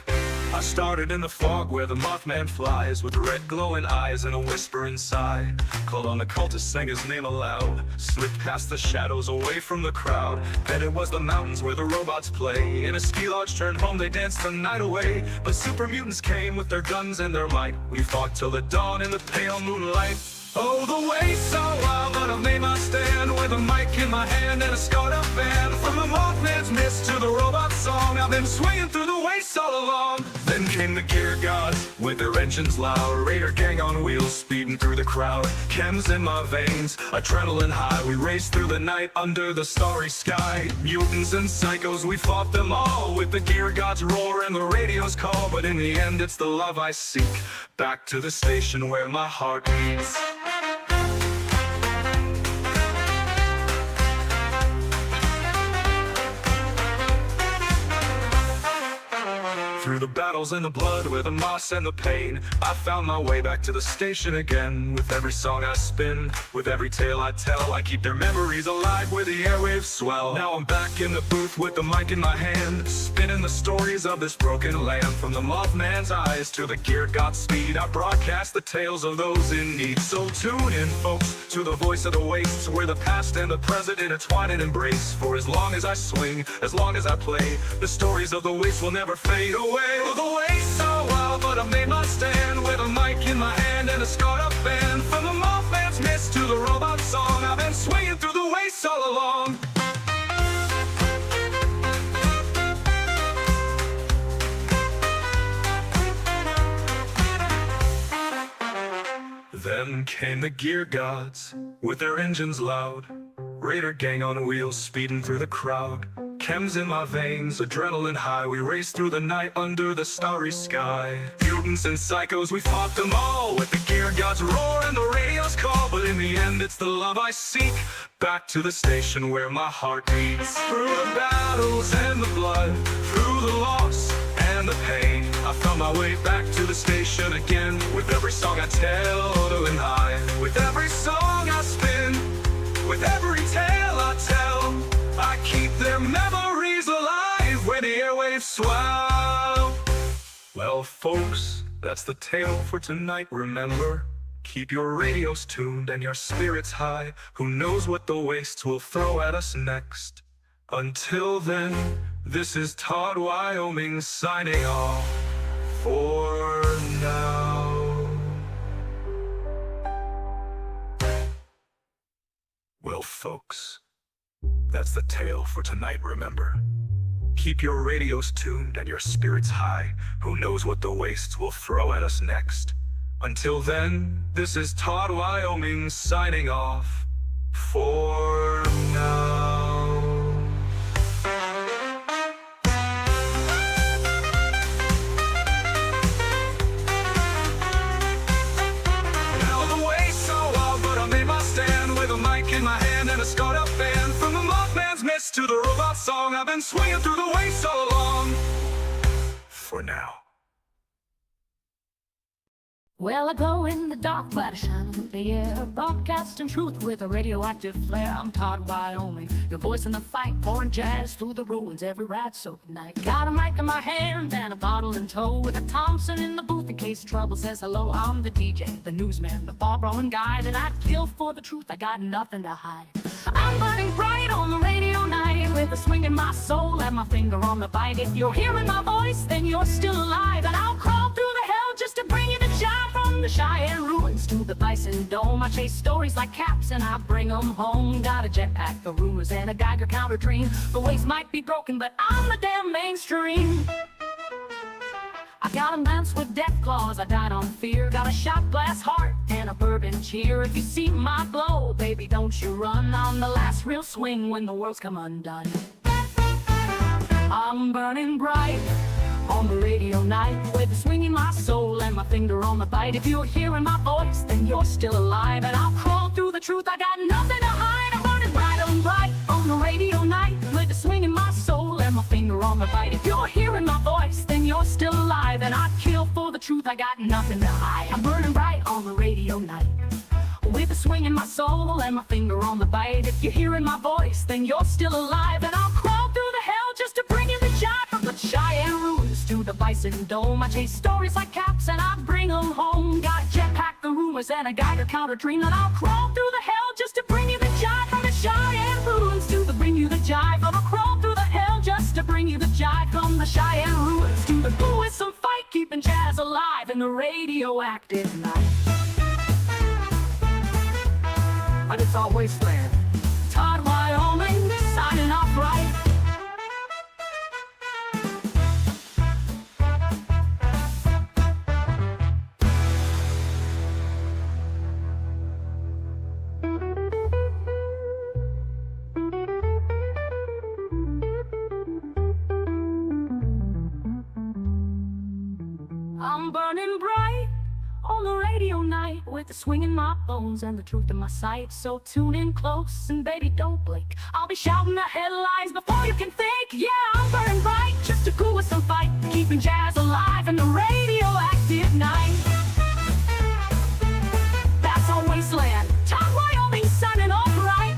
I started in the fog where the Mothman flies, with red glowing eyes and a whisper inside. Called on the cultist, sang his name aloud, slipped past the shadows away from the crowd. Bet it was the mountains where the robots play. In a ski lodge turned home, they danced the night away. But super mutants came with their guns and their might. We fought till the dawn in the pale moonlight. Oh, the way so wild, but I've made my stand, with a mic in my hand and a scarred up band. From the Mothman's mist to the robot song, I've been swinging through the waste all along. Then came the gear gods with their engines loud. Raider gang on wheels speeding through the crowd. Chems in my veins, adrenaline high. We raced through the night under the starry sky. Mutants and psychos, we fought them all. With the gear gods roar and the radio's call. But in the end it's the love I seek. Back to the station where my heart beats. Through the battles and the blood, with the moss and the pain, I found my way back to the station again. With every song I spin, with every tale I tell, I keep their memories alive where the airwaves swell. Now I'm back in the booth with the mic in my hand, spinning the stories of this broken land. From the Mothman's eyes to the gear god's speed, I broadcast the tales of those in need. So tune in, folks, to the voice of the wastes, where the past and the present intertwine and embrace. For as long as I swing, as long as I play, the stories of the wastes will never fade away. The way so wild, but I made my stand with a mic in my hand and a scarred up band. From the Mothman's mist to the robot song, I've been swinging through the wastes all along. Then came the gear gods with their engines loud. Raider gang on wheels speeding through the crowd. Chems in my veins, adrenaline high. We raced through the night under the starry sky. Mutants and psychos, we fought them all. With the gear gods roar and the radio's call. But in the end it's the love I seek. Back to the station where my heart beats. Through the battles and the blood, through the loss and the pain, I found my way back to the station again. With every song I tell, and high. With every song I spin, with every tale I tell, I keep their memories alive where the airwaves swell. Well, folks, that's the tale for tonight. Remember, keep your radios tuned and your spirits high. Who knows what the wastes will throw at us next? Until then, this is Todd, Wyoming, signing off for now. Well, folks, that's the tale for tonight, remember. Keep your radios tuned and your spirits high. Who knows what the wastes will throw at us next? Until then, this is Todd, Wyoming, signing off for now. Now the way so wild, but I made my stand with a mic in my hand and a scarred up band. From the Mothman's mist to the robot song, I've been swinging through the wastes all along. For now. Well, I glow in the dark, but I shine through the air, broadcasting truth with a radioactive flare. I'm Todd, Wyoming, your voice in the fight, pouring jazz through the ruins every ride-soaked night. Got a mic in my hand and a bottle in tow, with a Thompson in the booth in case trouble says hello. I'm the DJ, the newsman, the ball-blowing guide, and I'd kill for the truth, I got nothing to hide. I'm burning bright on the radio night, with a swing in my soul and my finger on the bite. If you're hearing my voice, then you're still alive, and I'll crawl through the hell just to bring you the jive. From the Cheyenne ruins to the Bison Dome, I chase stories like caps and I bring them home. Got a jetpack, the rumors, and a Geiger counter dream. The waves might be broken, but I'm the damn mainstream. I got a lance with death claws, I died on fear. Got a shot glass heart and a bourbon cheer. If you see my glow, baby, don't you run. On the last real swing when the world's come undone. I'm burning bright on the radio night, with a swing in my soul and my finger on the bite. If you're hearing my voice, then you're still alive, and I'll crawl through the truth, I got nothing to hide. I'm burning bright on the radio night, with a swing in my soul and my finger on the bite. If you're hearing my voice, then you're still alive, and I'd kill for the truth, I got nothing to hide. I'm burning bright on the radio night, with a swing in my soul and my finger on the bite. If you're hearing my voice, then you're still alive, and I'll crawl through the hell just to bring you the jive. From the Cheyenne ruins to the Bison Dome, I chase stories like caps and I bring them home. Got a jetpack, the rumors, and a Geiger counter dream, and I'll crawl through the hell just to bring you the jive. From the Cheyenne ruins to the bring you the jive, I'll crawl through the hell just to bring you the jive. From the Cheyenne ruins to the boo with some fight, keeping jazz alive in the radioactive night. But it's all wasteland. Todd, Wyoming, signing off right. like the swing in my bones and the truth in my sight. So tune in close and baby don't blink. I'll be shouting the headlines before you can think. Yeah, I'm burning bright just to cool with some fight, keeping jazz alive in the radioactive night. That's our wasteland, Todd, Wyoming, sunning all bright.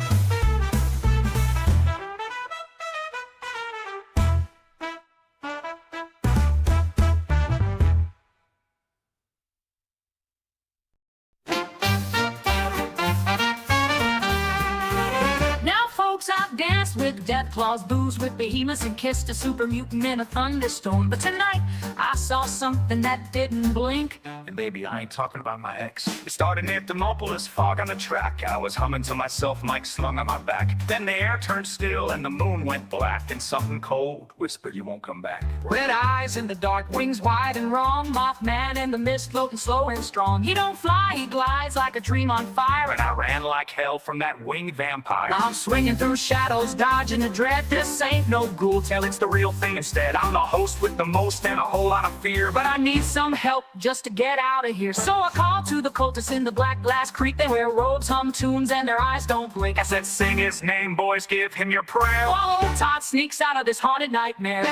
I've danced with death claws, boozed with behemoths, and kissed a super mutant in a thunderstorm. But tonight, I saw something that didn't blink. And baby, I ain't talking about my ex. It started near Thermopolis, fog on the track. I was humming to myself, mic slung on my back. Then the air turned still and the moon went black. And something cold whispered, you won't come back. Red eyes in the dark, wings wide and wrong. Mothman in the mist, floating slow and strong. He don't fly, he glides like a dream on fire. And I ran like hell from that winged vampire. I'm swinging through shadows, dodging the dread. This ain't no ghoul tale, It's the real thing instead. I'm the host with the most and a whole lot of fear. but I need some help just to get out of here. So I called to the cultists in the black glass creek. They wear robes, hum tunes, and their eyes don't blink. I said, sing his name, boys, give him your prayer. Oh, Todd sneaks out of this haunted nightmare.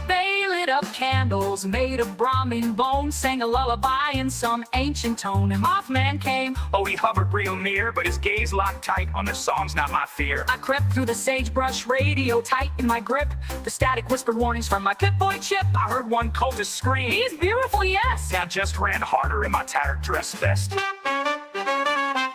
They lit up candles made of Brahmin bone, sang a lullaby in some ancient tone, and Mothman came. Oh, he hovered real near, but his gaze locked tight on the song's not my fear. I crept through the sagebrush, radio tight in my grip. The static whispered warnings from my Pip-Boy chip. I heard one cultist scream. He's beautiful, yes. I just ran harder in my tattered dress vest.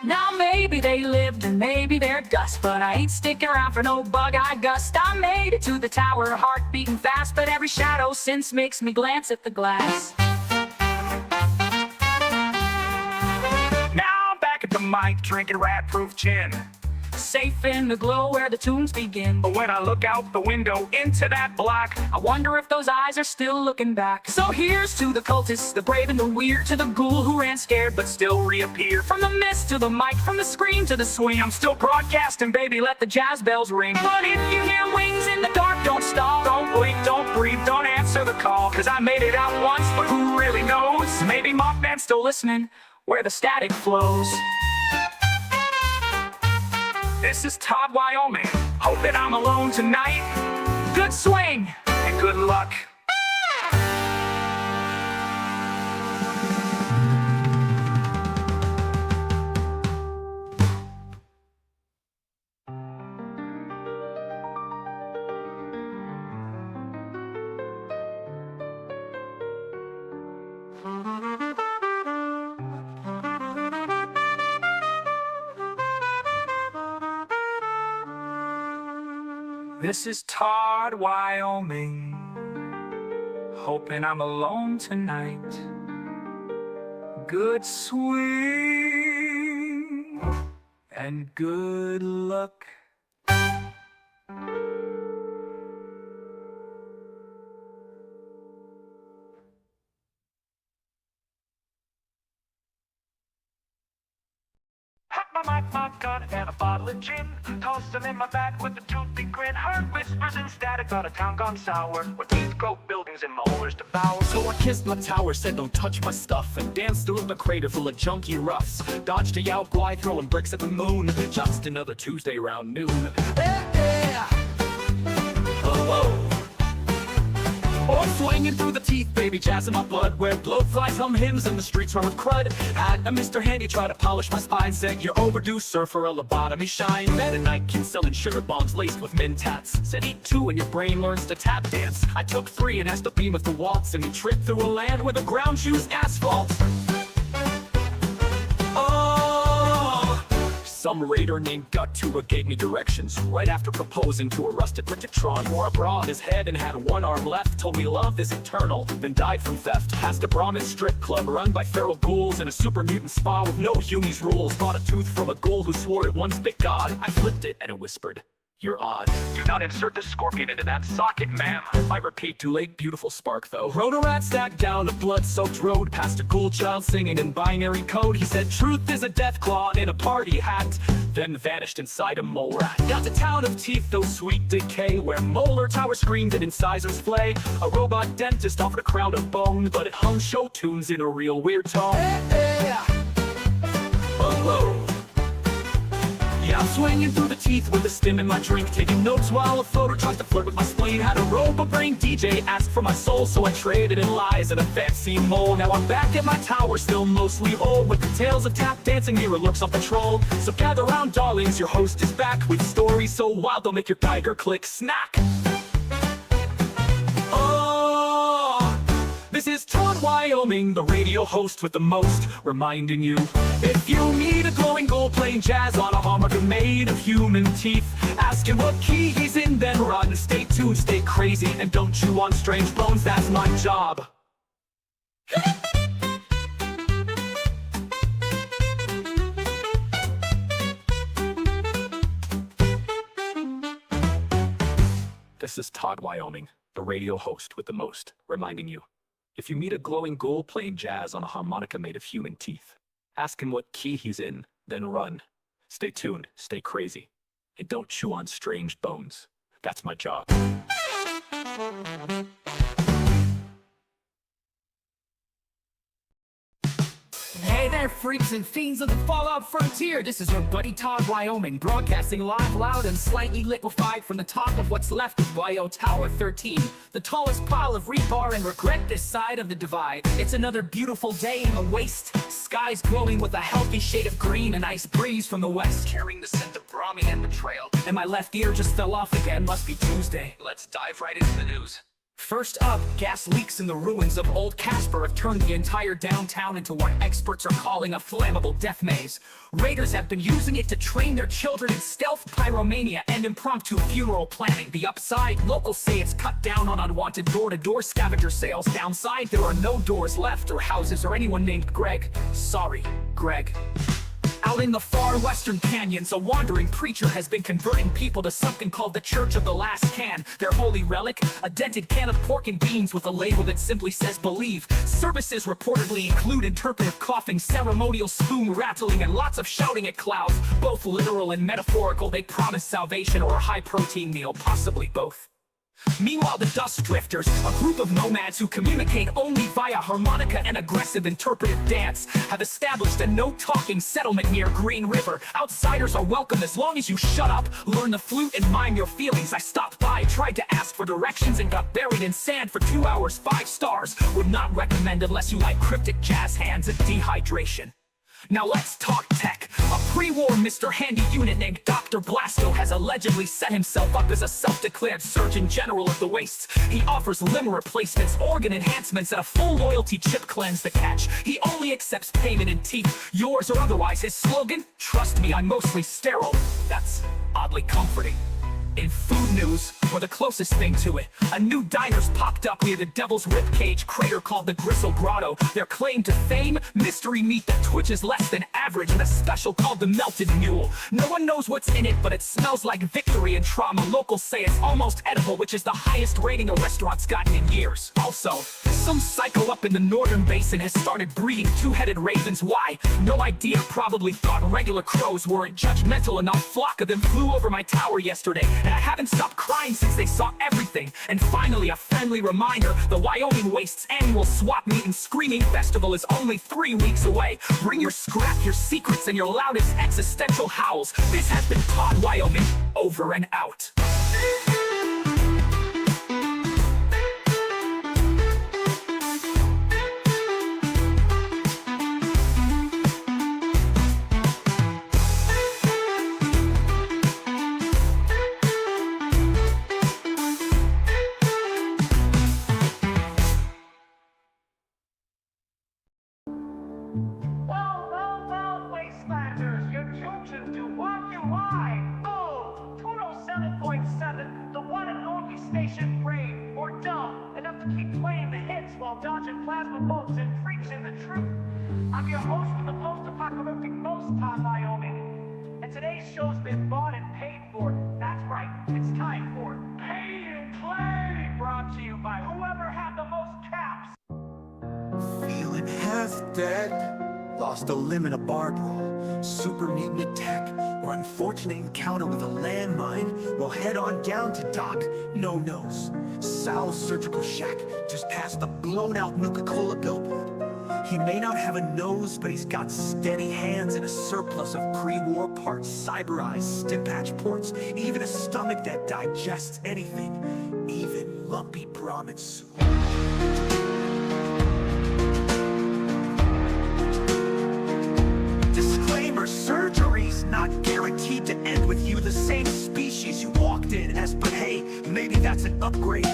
Now maybe they lived and maybe they're dust, but I ain't sticking around for no bug-eyed gust. I made it to the tower, heart beating fast, but every shadow since makes me glance at the glass. Now I'm back at the mic, drinking rat-proof gin. Safe in the glow where the tunes begin. But when I look out the window into that block, I wonder if those eyes are still looking back. So here's to the cultists, the brave and the weird, to the ghoul who ran scared but still reappeared. From the mist to the mic, from the scream to the swing, I'm still broadcasting, baby, let the jazz bells ring. But if you hear wings in the dark, don't stall, don't blink, don't breathe, don't answer the call. Cause I made it out once, but who really knows? Maybe Mothman's still listening, where the static flows. This is Todd, Wyoming, hoping I'm alone tonight. Good swing! And good luck. This is Todd, Wyoming, hoping I'm alone tonight. Good swing and good luck. My mic, my gun, and a bottle of gin. Tossed them in my bag with a toothy grin. Heard whispers and static about a town gone sour, where teeth grow buildings and molars devour. So I kissed my tower, said don't touch my stuff, and danced through the crater full of junky roughs. Dodged a yow glide, throwing bricks at the moon. Just another Tuesday round noon. Hey, yeah. Oh, whoa. Oh, swinging through the teeth, baby, jazz in my blood, where blowflies hum hymns and the streets run with crud. Had a Mr. Handy try to polish my spine, said you're overdue, sir, for a lobotomy shine. Met a night kid selling sugar bombs laced with mint tats. Said eat 2 and your brain learns to tap dance. I took 3 and asked the beam of the waltz, and we tripped through a land where the ground used asphalt. Some raider named Guttuba gave me directions right after proposing to a rusted Britatron. Wore a bra on his head and had one arm left. Told me love is eternal, then died from theft. Passed a Brahmin strip club run by feral ghouls, and a super mutant spa with no Humies rules. Bought a tooth from a ghoul who swore it once bit God. I flipped it and it whispered, You're odd. Do not insert the scorpion into that socket, ma'am. I repeat, too late, beautiful spark, though. Rotor-Rat stacked down a blood-soaked road past a ghoul child singing in binary code. He said, truth is a death claw in a party hat, then vanished inside a mole rat. Got the town of teeth, though sweet decay, where molar tower screamed and incisors flay. A robot dentist offered a crown of bone, but it hung show tunes in a real weird tone. Hello. Yeah, I'm swinging through the teeth with a stim in my drink, taking notes while a photo tries to flirt with my spleen. Had a robot brain DJ asked for my soul, so I traded in lies and a fancy mole. Now I'm back at my tower, still mostly old, with the tales of tap dancing, mirror looks of patrol. So gather round, darlings, your host is back with stories so wild they'll make your tiger click snack. This is Todd Wyoming, the radio host with the most, reminding you, if you meet a glowing ghoul playing jazz on a harmonica made of human teeth, ask him what key he's in, then run. Stay tuned, stay crazy, and don't chew on strange bones, that's my job. This is Todd Wyoming, the radio host with the most, reminding you, if you meet a glowing ghoul playing jazz on a harmonica made of human teeth, ask him what key he's in, then run. Stay tuned, stay crazy, and don't chew on strange bones. That's my job. Hey there, freaks and fiends of the Fallout Frontier. This is your buddy Todd Wyoming, broadcasting live, loud, and slightly liquefied from the top of what's left of Wyo Tower 13, the tallest pile of rebar and regret this side of the divide. It's another beautiful day in the waste. Skies glowing with a healthy shade of green, a nice breeze from the west, carrying the scent of bromine and betrayal. And my left ear just fell off again, must be Tuesday. Let's dive right into the news. First up, gas leaks in the ruins of Old Casper have turned the entire downtown into what experts are calling a flammable death maze. Raiders have been using it to train their children in stealth pyromania and impromptu funeral planning. The upside, locals say it's cut down on unwanted door-to-door scavenger sales. Downside, there are no doors left or houses or anyone named Greg. Sorry, Greg. Out in the far western canyons, a wandering preacher has been converting people to something called the Church of the Last Can. Their holy relic, a dented can of pork and beans with a label that simply says believe. Services reportedly include interpretive coughing, ceremonial spoon rattling, and lots of shouting at clouds. Both literal and metaphorical, they promise salvation or a high-protein meal, possibly both. Meanwhile, the Dust Drifters, a group of nomads who communicate only via harmonica and aggressive interpretive dance, have established a no-talking settlement near Green River. Outsiders are welcome as long as you shut up, learn the flute, and mime your feelings. I stopped by, tried to ask for directions, and got buried in sand for 2 hours, 5 stars. Would not recommend unless you like cryptic jazz hands and dehydration. Now let's talk tech. A pre-war Mr. Handy unit named Dr. Blasto has allegedly set himself up as a self-declared Surgeon General of the wastes. He offers limb replacements, organ enhancements, and a full loyalty chip cleanse. The catch, he only accepts payment in teeth, yours or otherwise. His slogan, trust me, I'm mostly sterile. That's oddly comforting. In food news, or the closest thing to it, a new diner's popped up near the Devil's Ribcage crater called the Gristle Grotto. Their claim to fame, mystery meat that twitches less than average, and a special called the Melted Mule. No one knows what's in it, but it smells like victory and trauma. Locals say it's almost edible, which is the highest rating a restaurant's gotten in years. Also, some psycho up in the northern basin has started breeding two-headed ravens. Why? No idea, probably thought regular crows weren't judgmental enough. Flock of them flew over my tower yesterday, and I haven't stopped crying since they saw everything. And finally, a friendly reminder, the Wyoming Wastes annual swap meet and screaming festival is only 3 weeks away. Bring your scrap, your secrets, and your loudest existential howls. This has been Todd Wyoming, over and out. Well, Wastelanders, you're chosen to what you like. Oh, 207.7, the one and only station brave or dumb enough to keep playing the hits while dodging plasma bolts and preaching the truth. I'm your host with the post-apocalyptic most, Todd Wyoming. And today's show's been bought and paid for. That's right. right, it's time for Pay and Play, brought to you by whoever had the most caps. Feeling half dead, lost a limb in a barbell, super mutant attack, or unfortunate encounter with a landmine. Well, head on down to Doc No Nose, Sal's surgical shack, just past the blown out Nuka-Cola building. He may not have a nose, but he's got steady hands and a surplus of pre-war parts, cyber eyes, stim patch ports, even a stomach that digests anything, even lumpy Brahmin soup. Disclaimer, surgery's not guaranteed to end with you the same species you walked in as, but hey, maybe that's an upgrade.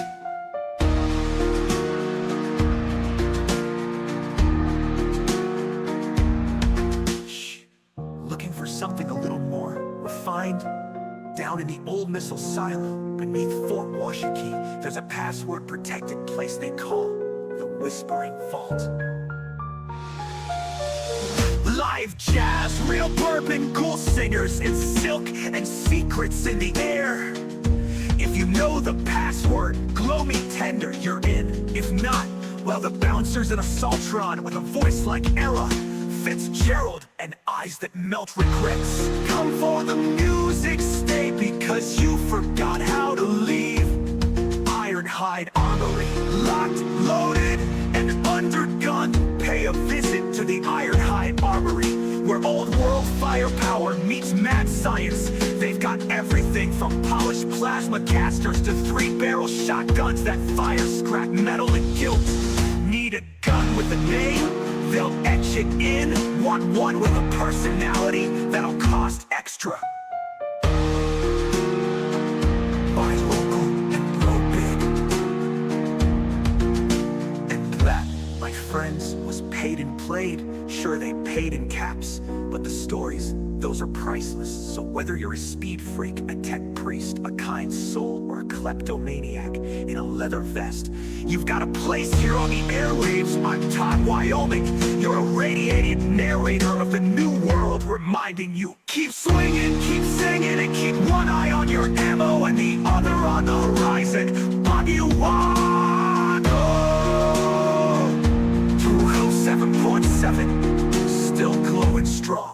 Something a little more refined. Down in the old missile silo, beneath Fort Washakie, there's a password-protected place they call the Whispering Vault. Live jazz, real bourbon, ghoul singers in silk, and secrets in the air. If you know the password, glow me tender, you're in. If not, well, the bouncers in a Saltron with a voice like Ella Fitzgerald and eyes that melt regrets. Come for the music, stay because you forgot how to leave. Ironhide Armory, locked, loaded, and undergunned. Pay a visit to the Ironhide Armory, where old world firepower meets mad science. They've got everything from polished plasma casters to 3-barrel shotguns that fire scrap metal and guilt. Need a gun with a name? They'll etch it in. Want one with a personality? That'll cost extra. Buy local and grow big. And that, my friends, was paid and played. Sure, they paid in caps, but the stories, those are priceless. So whether you're a speed freak, a tech priest, a kind soul, or a kleptomaniac in a leather vest, you've got a place here on the airwaves. I'm Todd Wyoming, your irradiated narrator of the new world, reminding you, keep swinging, keep singing, and keep one eye on your ammo and the other on the horizon. Through 7.7, still glowing strong.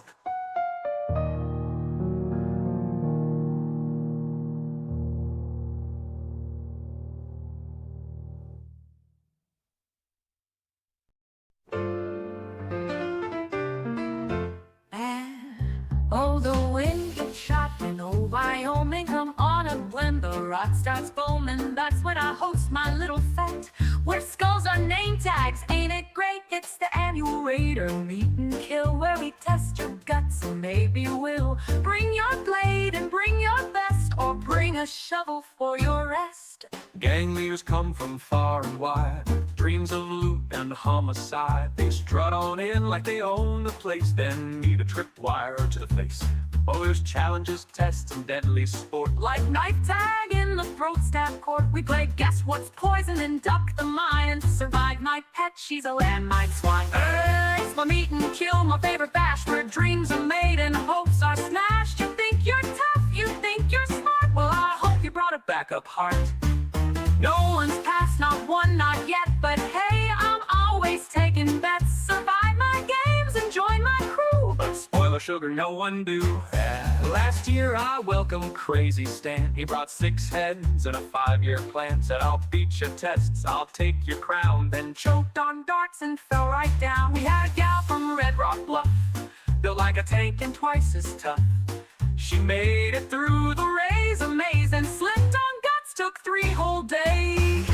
Oh, the wind gets shot in old Wyoming. I'm on a blend, the rock starts booming. That's when I host my little fete, where skulls are name tags. Ain't it great? It's the annual Raider Meet and Kill, where we test your guts and maybe we'll bring your blade and bring your best, or bring a shovel for your rest. Gang leaders come from far and wide, dreams of loot and homicide. They strut on in like they own the place, then need a tripwire to the face. Oh, there's challenges, tests, and deadly sport, like knife tag in the throat stab court. We play guess what's poison and duck the mine. Survive my pet, she's a landmine swine. It's my meet and kill, my favorite bash, where dreams are made and hopes are smashed. You think you're tough, you think you're smart, well, I hope you brought a backup heart. No one's passed, not one, not yet, but hey, I'm always taking bets. Survive my games and join my crew, but spoiler sugar, no one do. Last year I welcomed Crazy Stan. He brought 6 heads and a 5-year plan. Said, I'll beat your tests, I'll take your crown. Then choked on darts and fell right down. We had a gal from Red Rock Bluff, built like a tank and twice as tough. She made it through the razor maze and slipped on guts, took 3 whole days.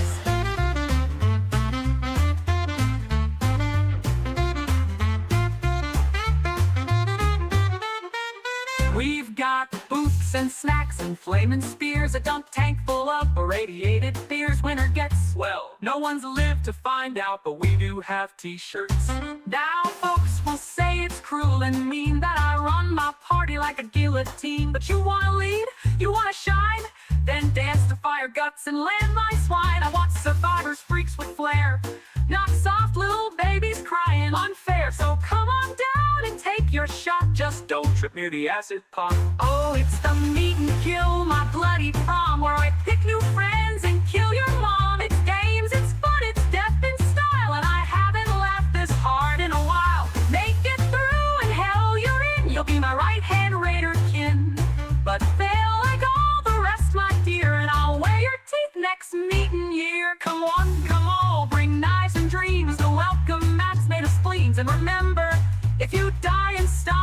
We've got booths and snacks and flaming spears, a dump tank full of irradiated beers. Winner gets, well, no one's lived to find out, but we do have t-shirts. Now folks will say it's cruel and mean that I run my party like a guillotine. But you wanna lead? You wanna shine? Then dance to fire guts and land my swine. I want survivors, freaks with flair, not soft little babies crying unfair. So come on down and take your shot. Just just don't trip near the acid pop. Oh, it's the meet and kill, my bloody prom, where I pick new friends and kill your mom. It's games, it's fun, it's death in style, and I haven't laughed this hard in a while. Make it through and hell you're in, you'll be my right-hand raider kin. But fail like all the rest, my dear, and I'll wear your teeth next meeting year. Come on, come all, bring knives and dreams, the welcome mats made of spleens. And remember, if you die in style,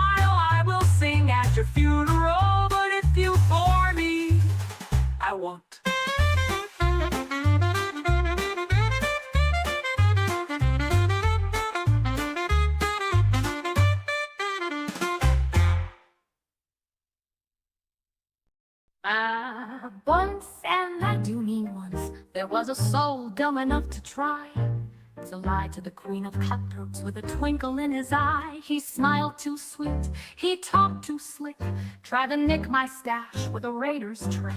I will sing at your funeral. But if you bore me, I won't. Once, and I do mean once, there was a soul dumb enough to try to lie to the queen of cutthroats with a twinkle in his eye. He smiled too sweet, he talked too slick, tried to nick my stash with a raider's trick.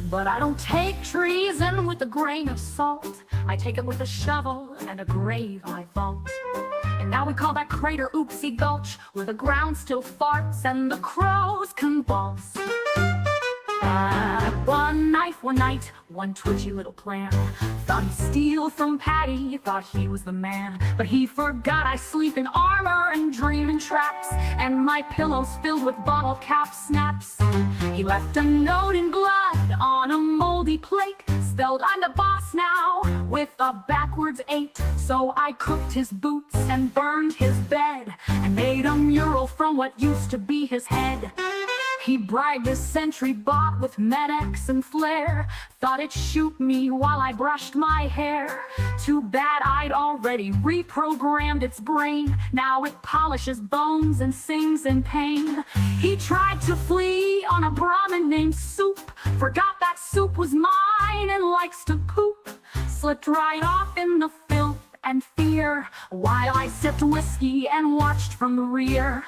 But I don't take treason with a grain of salt, I take it with a shovel and a grave I vault. And now we call that crater Oopsie Gulch, where the ground still farts and the crows convulse. One knife, one night, one twitchy little plan. Thought he'd steal from Patty, thought he was the man. But he forgot I sleep in armor and dream in traps, and my pillows filled with bottle cap snaps. He left a note in blood on a moldy plate, spelled I'm the boss now, with a backwards 8. So I cooked his boots and burned his bed, and made a mural from what used to be his head. He bribed a sentry bot with Med-X and flare, thought it'd shoot me while I brushed my hair. Too bad I'd already reprogrammed its brain, now it polishes bones and sings in pain. He tried to flee on a Brahmin named Soup, forgot that Soup was mine and likes to poop. Slipped right off in the filth and fear, while I sipped whiskey and watched from the rear.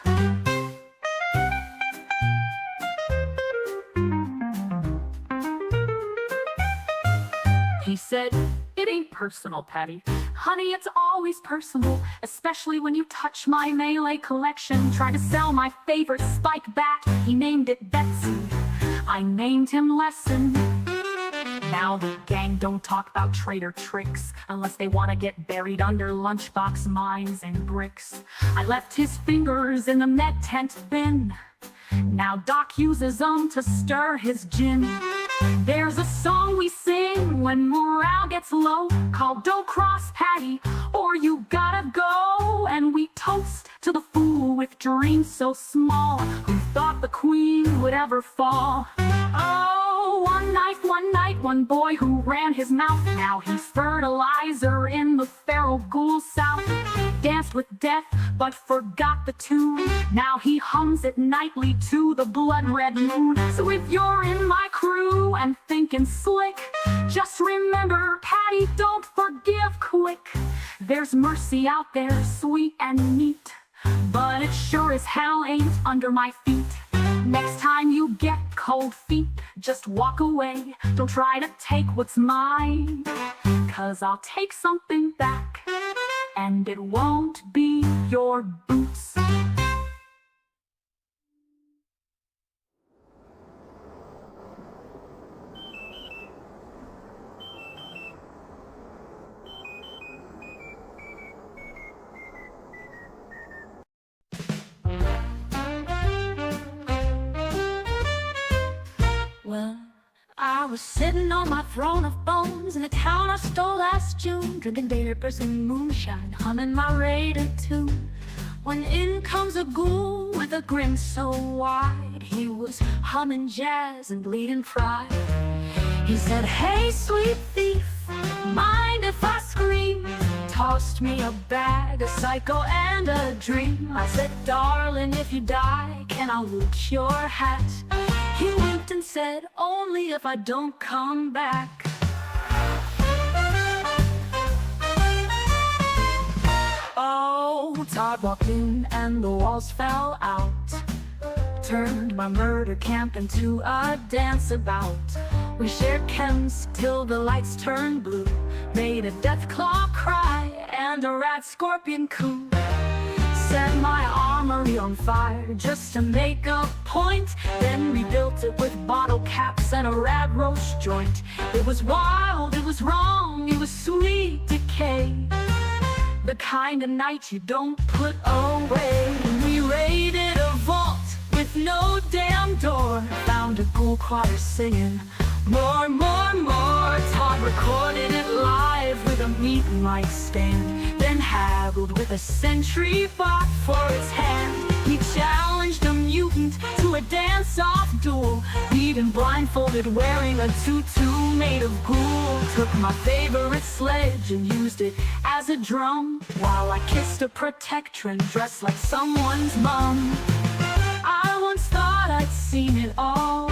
He said, it ain't personal, Patty. Honey, it's always personal, especially when you touch my melee collection. Tried to sell my favorite spike bat, he named it Betsy. I named him Lesson. Now the gang don't talk about traitor tricks, unless they want to get buried under lunchbox mines and bricks. I left his fingers in the med tent bin. Now Doc uses them to stir his gin. There's a song we sing when morale gets low, called Don't Cross Patty or You Gotta Go. And we toast to the fool with dreams so small, who thought the queen would ever fall. Oh, one knife, one night, one boy who ran his mouth. Now he's fertilizer in the feral ghoul south. Danced with death, but forgot the tune. Now he hums it nightly to the blood red moon. So if you're in my crew and thinking slick, just remember, Patty, don't forgive quick. There's mercy out there, sweet and neat, but it sure as hell ain't under my feet. Next time you get cold feet, just walk away. Don't try to take what's mine, 'cause I'll take something back, and it won't be your boots. Well, I was sitting on my throne of bones in the town I stole last June, drinking beers and moonshine, humming my raider tune, when in comes a ghoul with a grin so wide. He was humming jazz and bleeding pride. He said, hey, sweet thief, mind if I scream? Tossed me a bag, a psycho, and a dream. I said, darling, if you die, can I loot your hat? He winked and said, only if I don't come back. Oh, Todd walked in and the walls fell out. Turned my murder camp into a dance about. We shared chems till the lights turned blue, made a death claw cry and a rat scorpion coo. set my armory on fire just to make a point, then rebuilt it with bottle caps and a rad roast joint. It was wild, it was wrong, it was sweet decay, the kind of night you don't put away. We raided a vault with no damn door, found a ghoul choir singing more, more, more. Todd recorded it live with a meat mic stand, then haggled with a sentry bot for its hand. He challenged a mutant to a dance-off duel, even blindfolded wearing a tutu made of ghoul. Took my favorite sledge and used it as a drum, while I kissed a protectron dressed like someone's mom. I once thought I'd seen it all,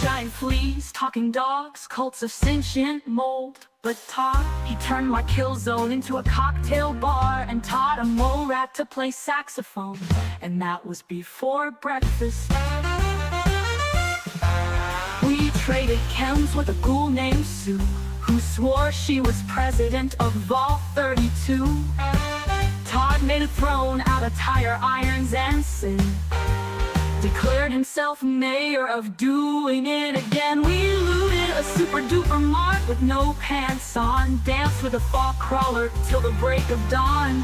giant fleas, talking dogs, cults of sentient mold. But Todd, he turned my kill zone into a cocktail bar and taught a mole rat to play saxophone. And that was before breakfast. We traded chems with a ghoul named Sue, who swore she was president of Vault 32. Todd made a throne out of tire irons and sin, declared himself mayor of doing it again. We looted a super duper mart with no pants on, danced with a fog crawler till the break of dawn.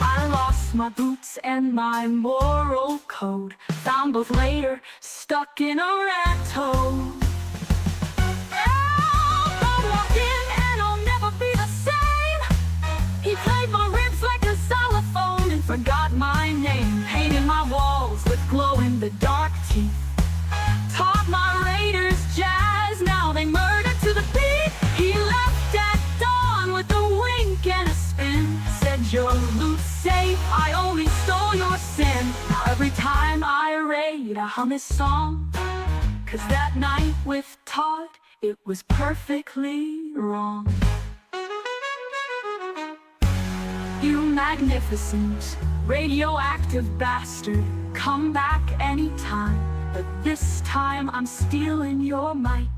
I lost my boots and my moral code, found both later, stuck in a rat hole. I'll walk in and I'll never be the same. He played my ribs like a xylophone and forgot my name. Painted my walls with glow-in-the-dark teeth, taught my raiders jazz, now they murder to the beat. He left at dawn with a wink and a spin, said your loot's safe, I only stole your sin. Now every time I raid I hum his song, 'cause that night with Todd it was perfectly wrong. You magnificent, radioactive bastard, come back anytime, but this time I'm stealing your mic.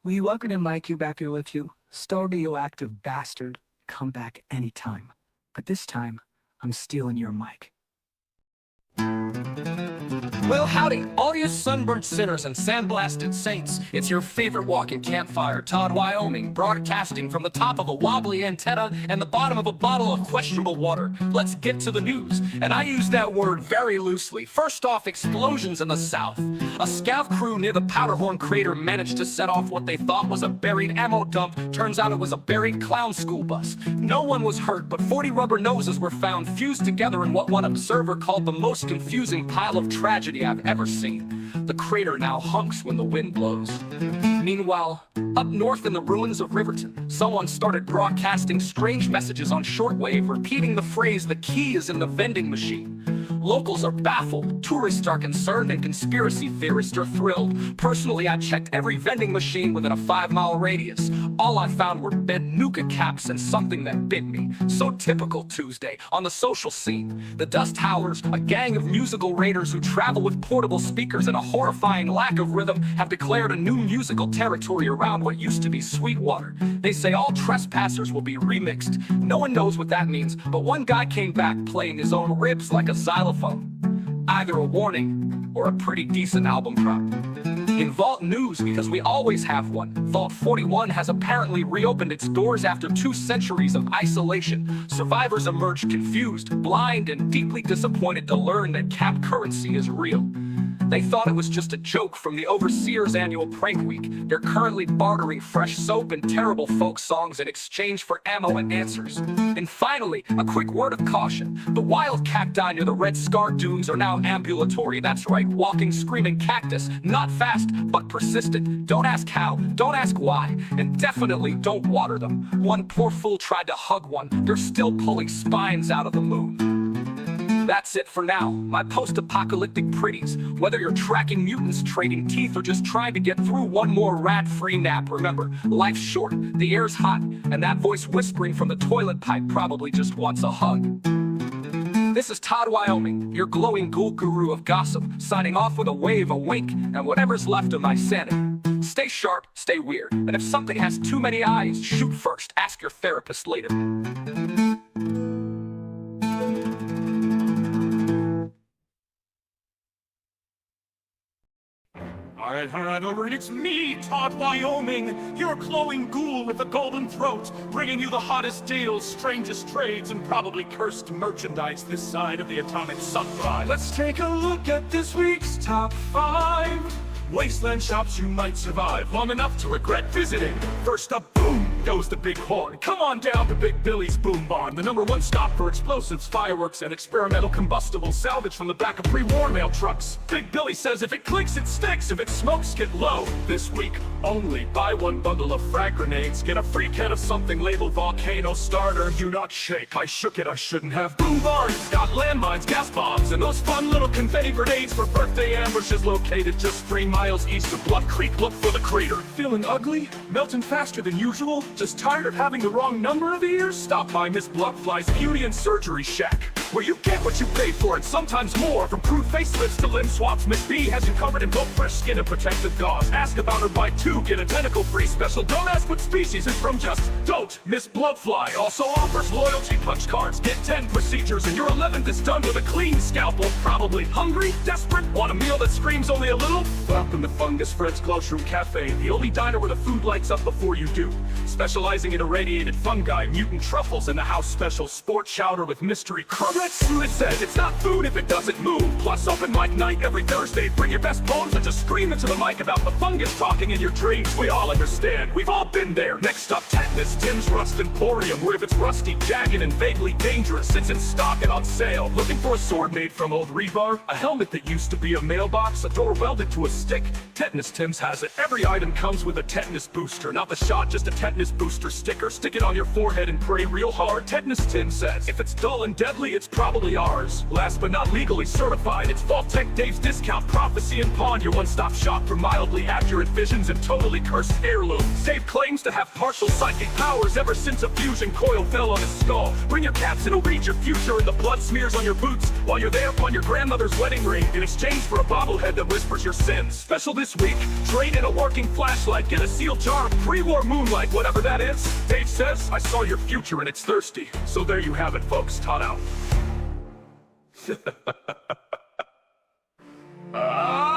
We welcome to Mike, you back here with you. Radioactive bastard, come back anytime. But this time, I'm stealing your mic. Well, howdy, all you sunburnt sinners and sandblasted saints. It's your favorite walking campfire, Todd, Wyoming, broadcasting from the top of a wobbly antenna and the bottom of a bottle of questionable water. Let's get to the news, and I use that word very loosely. First off, explosions in the south. A scout crew near the Powderhorn crater managed to set off what they thought was a buried ammo dump. Turns out it was a buried clown school bus. No one was hurt, but 40 rubber noses were found fused together in what one observer called the most confusing pile of tragedy I've ever seen. The crater now hunks when the wind blows. Meanwhile, up north in the ruins of Riverton, someone started broadcasting strange messages on shortwave, repeating the phrase, "The key is in the vending machine." Locals are baffled, tourists are concerned, and conspiracy theorists are thrilled. Personally, I checked every vending machine within a 5-mile radius. All I found were bent Nuka caps and something that bit me. So typical Tuesday on the social scene. The Dust Howlers, a gang of musical raiders who travel with portable speakers and a horrifying lack of rhythm, have declared a new musical territory around what used to be Sweetwater. They say all trespassers will be remixed. No one knows what that means, but one guy came back playing his own ribs like a xylophone. Either a warning or a pretty decent album prop. In Vault news, because we always have one, Vault 41 has apparently reopened its doors after 2 centuries of isolation. Survivors emerged confused, blind, and deeply disappointed to learn that cap currency is real. They thought it was just a joke from the Overseer's annual prank week. They're currently bartering fresh soap and terrible folk songs in exchange for ammo and answers. And finally, a quick word of caution. The wild cacti near the Red Scar Dunes are now ambulatory. That's right, walking, screaming cactus. Not fast, but persistent. Don't ask how, don't ask why, and definitely don't water them. One poor fool tried to hug one. They're still pulling spines out of the moon. That's it for now, my post-apocalyptic pretties. Whether you're tracking mutants, trading teeth, or just trying to get through one more rat-free nap, remember, life's short, the air's hot, and that voice whispering from the toilet pipe probably just wants a hug. This is Todd, Wyoming, your glowing ghoul guru of gossip, signing off with a wave, a wink, and whatever's left of my sanity. Stay stay sharp, stay weird. And if something has too many eyes, shoot first. Ask your therapist later. Alright, over. It's me, Todd Wyoming, your glowing ghoul with a golden throat, bringing you the hottest deals, strangest trades, and probably cursed merchandise this side of the atomic sunrise. Let's take a look at this week's top 5 wasteland shops you might survive long enough to regret visiting. First up, boom, goes the big horn. Come on down to Big Billy's Boom Barn, the #1 stop for explosives, fireworks, and experimental combustibles salvaged from the back of pre-war mail trucks. Big Billy says if it clinks, it sticks. If it smokes, get low. This week only, buy 1 bundle of frag grenades, get a free can of something labeled volcano starter. Do not shake. I shook it, I shouldn't have. Boom Barn's got landmines, gas bombs, and those fun little confetti grenades for birthday ambushes located just 3 miles east of Bluff Creek. Look for the crater. Feeling ugly? Melting faster than usual? Just tired of having the wrong number of ears? Stop by Miss Bloodfly's Beauty and Surgery Shack, where you get what you pay for and sometimes more. From crude facelifts to limb swaps, Miss B has you covered in both fresh skin and protective gauze. Ask about her buy 2, get a tentacle-free special. Don't ask what species it's from, just don't. Miss Bloodfly also offers loyalty punch cards. Get 10 procedures and your 11th is done with a clean scalpel. Probably hungry, desperate, want a meal that screams only a little? Welcome to Fungus Fred's Cloakroom Cafe, the only diner where the food lights up before you do. Specializing in irradiated fungi, mutant truffles, and the house special sport chowder with mystery crumbs. It says it's not food if it doesn't move. Plus open mic night every Thursday. Bring your best poems and just scream into the mic about the fungus talking in your dreams. We all understand, we've all been there. Next up, Tetanus Tim's Rust Emporium, where if it's rusty, jagged, and vaguely dangerous, it's in stock and on sale. Looking for a sword made from old rebar? A helmet that used to be a mailbox? A door welded to a stick? Tetanus Tim's has it. Every item comes with a tetanus booster. Not the shot, just a tetanus booster sticker. Stick it on your forehead and pray real hard. Tetanus Tim says, if it's dull and deadly, it's probably ours. Last but not legally certified, it's Vault Tech Dave's Discount Prophecy and Pawn, your one-stop shop for mildly accurate visions and totally cursed heirlooms. Dave claims to have partial psychic powers ever since a fusion coil fell on his skull. Bring your caps and he'll read your future, and the blood smears on your boots while you're there on your grandmother's wedding ring in exchange for a bobblehead that whispers your sins. Special this week, trade in a working flashlight, get a sealed jar of pre-war moonlight, whatever that is. Dave says, I saw your future and it's thirsty. So there you have it, folks. Tot out. Out!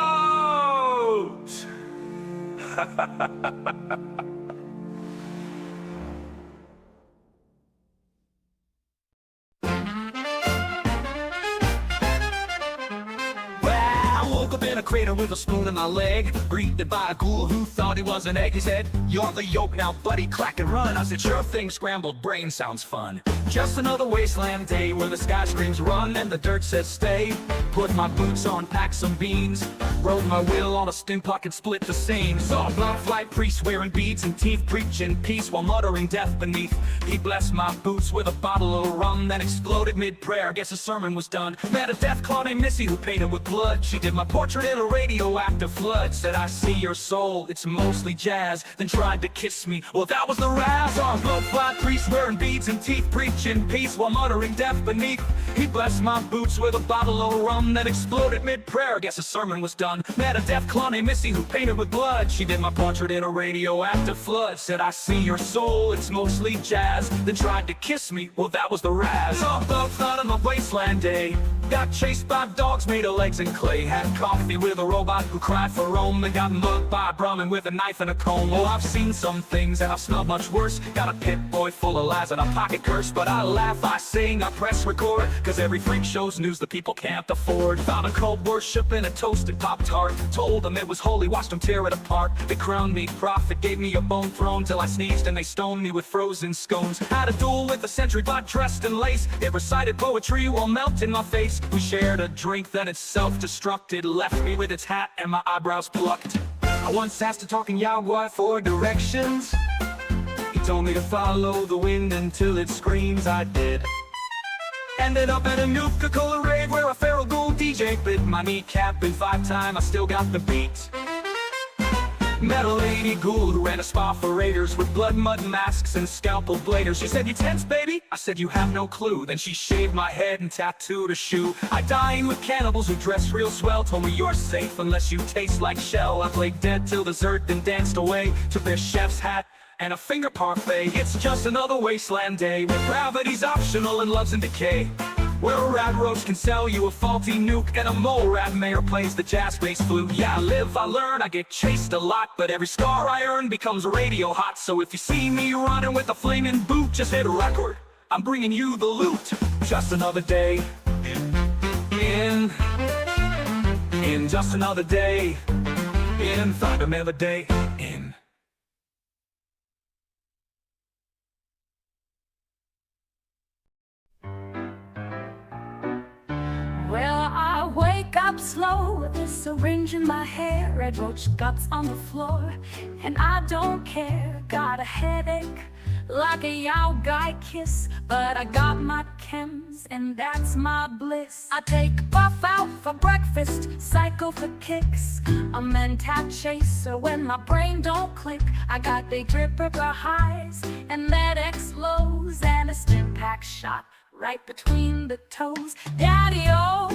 Woke up in a crater with a spoon in my leg, greeted by a ghoul who thought he was an egg. He said, you're the yolk now, buddy, crack and run. I said, sure thing, scrambled brain sounds fun. Just another wasteland day where the sky screams run and the dirt says stay. Put my boots on, packed some beans, rode my wheel on a stim puck and split the scene. Saw a blood-flight priest wearing beads and teeth, preaching peace while muttering death beneath. He blessed my boots with a bottle of rum, then exploded mid-prayer. Guess his sermon was done. Met a death claw named Missy who painted with blood. She did my portrait in a radioactive flood. Said, I see your soul, it's mostly jazz. Then tried to kiss me, well that was the razz. Saw a blood-flight priest wearing beads and teeth, preaching peace while muttering death beneath. He blessed my boots with a bottle of rum, then exploded mid-prayer. Guess his sermon was done. Met a death claw named Missy who painted with blood. She did my portrait in a radioactive flood. Said, I see your soul, it's mostly jazz. Then tried to kiss me, well that was the razz. Saw both out on my wasteland day. Got chased by dogs made of legs and clay. Had coffee with a robot who cried for Rome. And got mugged by a Brahmin with a knife and a comb. Oh, I've seen some things and I've smelled much worse. Got a pit boy full of lies and a pocket curse. But I laugh, I sing, I press record, cause every freak show's news the people can't afford. Found a cold worship in a toasted Pop-Tart. Told them it was holy, watched them tear it apart. They crowned me prophet, gave me a bone throne till I sneezed and they stoned me with frozen scones. Had a duel with a sentry bot dressed in lace. It recited poetry while melting my face. We shared a drink, then it self-destructed. Left me with its hat and my eyebrows plucked. I once asked a talking Yahweh for directions. He told me to follow the wind until it screams, I did. Ended up at a Nuka-Cola rave where a feral ghoul DJ bit my kneecap in 5 time. I still got the beat. Met a lady ghoul who ran a spa for raiders with blood, mud masks, and scalpel bladers. She said, "You tense, baby?" I said, "You have no clue." Then she shaved my head and tattooed a shoe. I dined with cannibals who dressed real swell. Told me, "You're safe unless you taste like shell." I played dead till dessert, then danced away. Took their chef's hat and a finger parfait. It's just another wasteland day where gravity's optional and love's in decay. Where a rat roach can sell you a faulty nuke and a mole rat mayor plays the jazz bass flute. Yeah, I live, I learn, I get chased a lot, but every scar I earn becomes radio hot. So if you see me running with a flaming boot, just hit record, I'm bringing you the loot. Just another day in just another day in thought another day in. Well, I wake up slow with a syringe in my hair, red roach guts on the floor, and I don't care. Got a headache like a yow guy kiss, but I got my chems and that's my bliss. I take buff out for breakfast, psycho for kicks, a mentat chaser when my brain don't click. I got big dripper highs and Med-X lows and a stim pack shot right between the toes. Daddy-o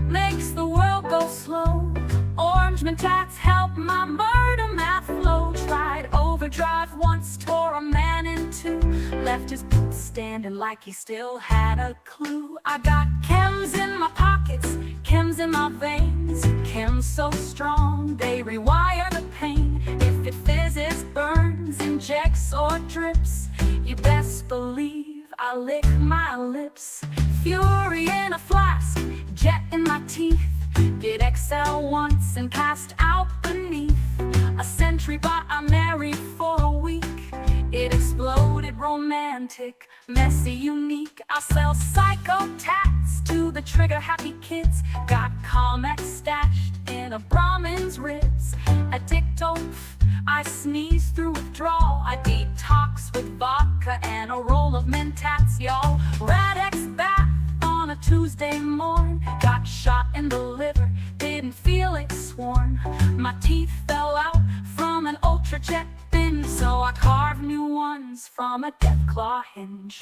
makes the world go slow. Orange mentats help my murder math flow. Tried overdrive once, tore a man in two. Left his boots standing like he still had a clue. I got chems in my pockets, chems in my veins. Chems so strong, they rewire the pain. If it fizzes, burns, injects, or drips, you best believe I lick my lips. Fury in a flask, jet in my teeth. Did excel once and passed out beneath. A century bot I married for a week. It exploded romantic, messy, unique. I sell psycho tats to the trigger happy kids. Got Comex stashed in a Brahmin's ribs. Addicto, I sneeze through withdrawal. I detox with vodka and a roll of mentats, y'all. Rad-X bath on a Tuesday morn. Got shot in the liver, didn't feel it sworn. My teeth fell out from an ultrajet bin, so I carved new ones from a death claw hinge.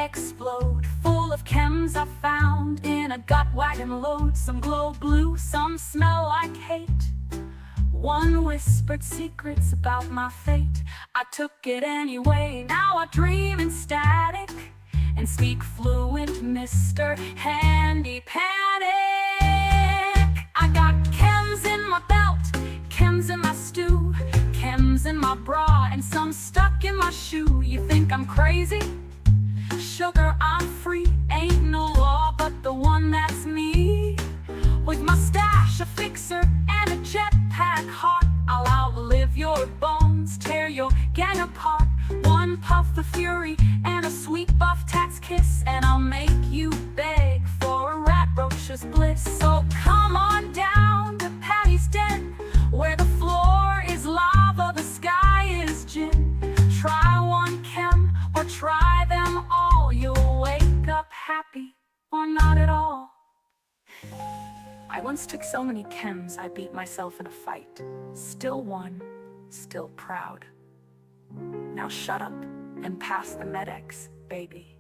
Explode, full of chems I found in a gut wagon load. Some glow blue, some smell like hate. One whispered secrets about my fate. I took it anyway, now I dream in static and speak fluent Mr. Handy Panic. I got chems in my belt, chems in my stew, chems in my bra, and some stuck in my shoe. You think I'm crazy? Sugar, I'm free, ain't no law but the one that's me. With my stash, a fixer, and a jetpack heart, I'll outlive your bones, tear your gang apart. One puff of fury and a sweet buff tax kiss, and I'll make you beg for a rat roach's bliss. So come on down to Patty's Den, where the floor is lava, the sky is gin. Try one chem or try them all. You'll wake up happy or not at all. I once took so many chems I beat myself in a fight. Still won, still proud. Now shut up and pass the Med-X, baby.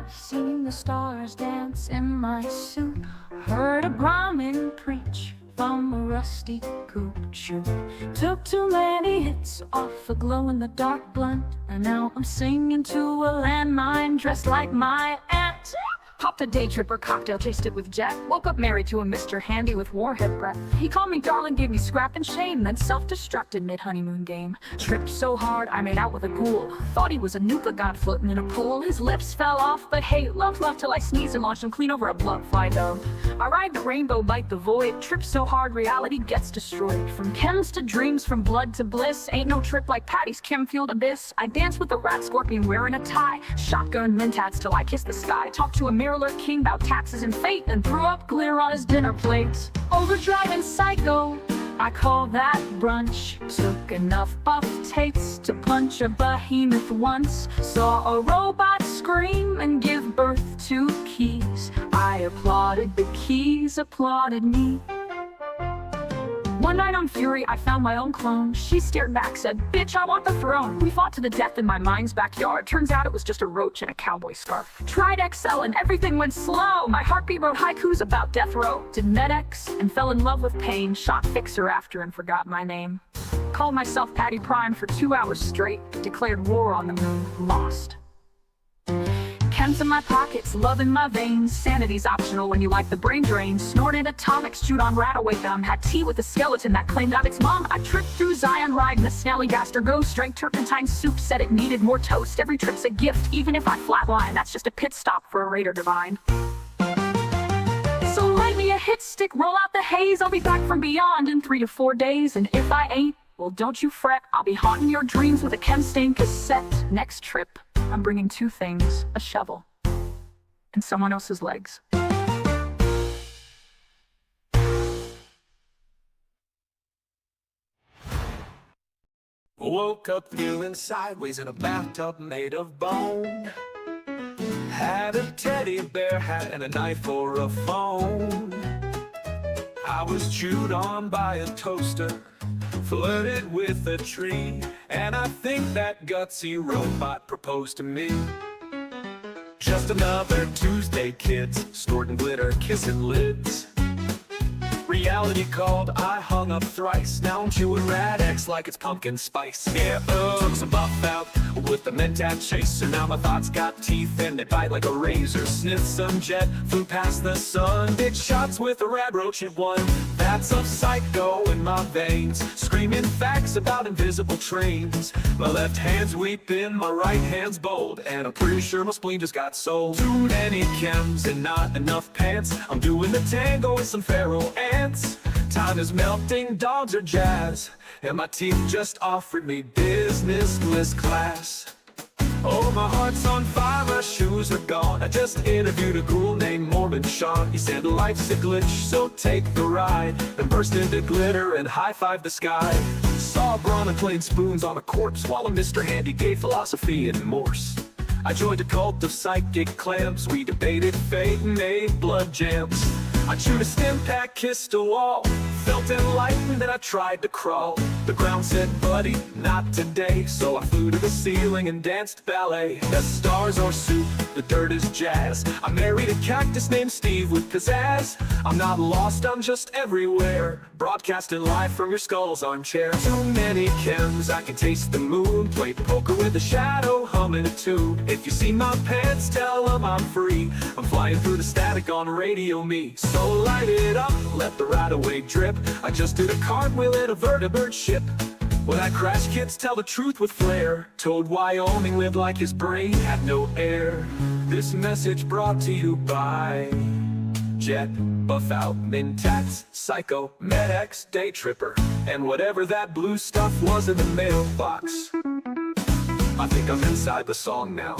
Seen the stars dance in my suit. Heard a Brahmin preach from a rusty coupe chute. Took too many hits off a glow-in-the-dark blunt, and now I'm singing to a landmine dressed like my aunt. Popped a day tripper cocktail, chased it with Jet. Woke up married to a Mr. Handy with warhead breath. He called me darling, gave me scrap and shame, then self-destructed mid-honeymoon game. Tripped so hard, I made out with a ghoul. Thought he was a nuka god floating in a pool. His lips fell off, but hey, love till I sneezed and launched him clean over a blood fly dove. I ride the rainbow, bite the void. Trip so hard, reality gets destroyed. From chems to dreams, from blood to bliss. Ain't no trip like Patty's chem-fueled abyss. I dance with the rat scorpion wearing a tie. Shotgun mentats till I kiss the sky. Talk to a mirror king about taxes and fate, and threw up glitter on his dinner plate. Overdrive and psycho, I call that brunch. Took enough buff tapes to punch a behemoth once. Saw a robot scream and give birth to keys. I applauded, the keys applauded me. One night on Fury, I found my own clone. She stared back, said, "Bitch, I want the throne." We fought to the death in my mind's backyard. Turns out it was just a roach in a cowboy scarf. Tried XL and everything went slow. My heartbeat wrote haikus about death row. Did Med-X and fell in love with pain. Shot Fixer after and forgot my name. Called myself Patty Prime for 2 hours straight. Declared war on the moon. Lost. Chems in my pockets, love in my veins. Sanity's optional when you like the brain drain. Snorted atomics, chewed on Rataway gum. Had tea with a skeleton that claimed out its mom. I tripped through Zion riding the Snallygaster ghost. Drank turpentine soup, said it needed more toast. Every trip's a gift, even if I flatline. That's just a pit stop for a raider divine. So light me a hit stick, roll out the haze. I'll be back from beyond in 3 to 4 days. And if I ain't, well, don't you fret. I'll be haunting your dreams with a chem stain cassette. Next trip, I'm bringing 2 things, a shovel and someone else's legs. Woke up feeling sideways in a bathtub made of bone. Had a teddy bear hat and a knife for a phone. I was chewed on by a toaster, flooded with a tree, and I think that gutsy robot proposed to me. Just another Tuesday, kids, snorting glitter, kissing lids. Reality called, I hung up thrice. Now I'm chewing Rad-X like it's pumpkin spice. Yeah, took some buff out with the mentat chaser. Now my thoughts got teeth and they bite like a razor. Sniff some jet, flew past the sun. Did shots with a rad roach at one. That's of psycho in my veins, screaming facts about invisible trains. My left hand's weeping, my right hand's bold, and I'm pretty sure my spleen just got sold. Too many chems and not enough pants. I'm doing the tango with some pharaoh ants. Time is melting, dogs are jazz, and my teeth just offered me business class. Oh, my heart's on fire, my shoes are gone. I just interviewed a ghoul named Mormon Sean. He said life's a glitch, so take the ride. Then burst into glitter and high-five the sky. Saw Brahmin playing spoons on a corpse, while a Mr. Handy gave philosophy in Morse. I joined a cult of psychic clams. We debated fate and made blood jams. I chewed a stim pack, kissed a wall, felt enlightened, then I tried to crawl. The ground said, buddy, not today. So I flew to the ceiling and danced ballet. The stars are soup, the dirt is jazz. I married a cactus named Steve with pizzazz. I'm not lost, I'm just everywhere, broadcasting live from your skull's armchair. Too many chems, I can taste the moon. Play poker with a shadow, humming a tune. If you see my pants, tell them I'm free. I'm flying through the static on Radio Me. So light it up, let the Rataway drip. I just did a cartwheel at a vertebrate ship. When I crash, kids tell the truth with flair. Told Wyoming lived like his brain had no air. This message brought to you by Jet, Buff Out, Mentats, Psycho, Med-X, Day Tripper, and whatever that blue stuff was in the mailbox. I think I'm inside the song now.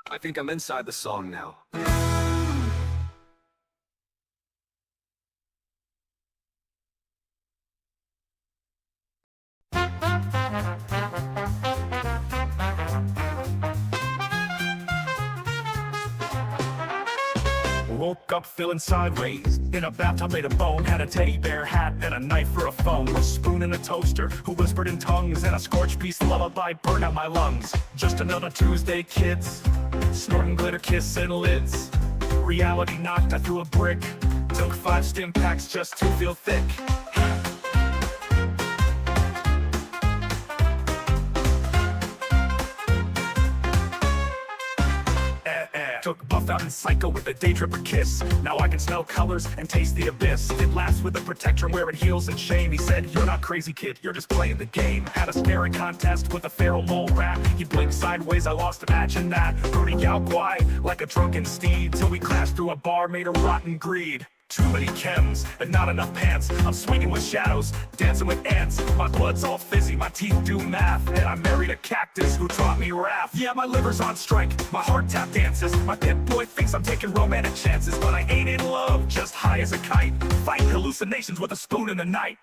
I think I'm inside the song now. woke up feeling sideways. In a bathtub made of bone, had a teddy bear hat and a knife for a phone. A spoon and a toaster who whispered in tongues, and a scorched beast lullaby burned out my lungs. Just another Tuesday, kids, snorting glitter, kissing lids. Reality knocked, I threw a brick. Took 5 stim packs just to feel thick. Took buff out and psycho with a day tripper kiss. Now I can smell colors and taste the abyss. It laughs with a protector wearing heels and shame. He said, "You're not crazy, kid, you're just playing the game." Had a staring contest with a feral mole rat. He blinked sideways, I lost, imagine that. Rooting Yao Guai like a drunken steed, till we clashed through a bar made of rotten greed. Too many chems and not enough pants. I'm swinging with shadows, dancing with ants. My blood's all fizzy, my teeth do math. And I married a cactus who taught me wrath. Yeah, my liver's on strike, my heart tap dances. My pit boy thinks I'm taking romantic chances, but I ain't in love, just high as a kite. Fighting hallucinations with a spoon in the night.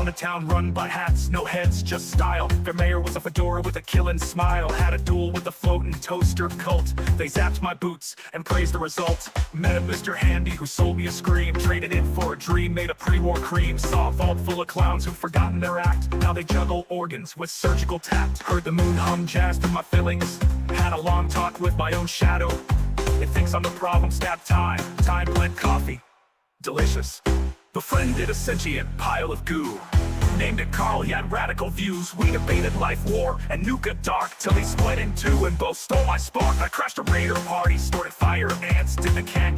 A town run by hats, no heads, just style. Their mayor was a fedora with a killing smile. Had a duel with the floating toaster cult. They zapped my boots and praised the result. Met a Mr. Handy who sold me a scream. Traded it for a dream, made a pre-war cream. Saw a vault full of clowns who've forgotten their act. Now they juggle organs with surgical tact. Heard the moon hum jazz through my fillings. Had a long talk with my own shadow. It thinks I'm the problem, stab time. Time blend coffee, delicious. Befriended a sentient pile of goo. Named it Carl, he had radical views. We debated life, war, and Nuka Dark, till he split in two and both stole my spark. I crashed a raider party, snorted fire ants, did the can,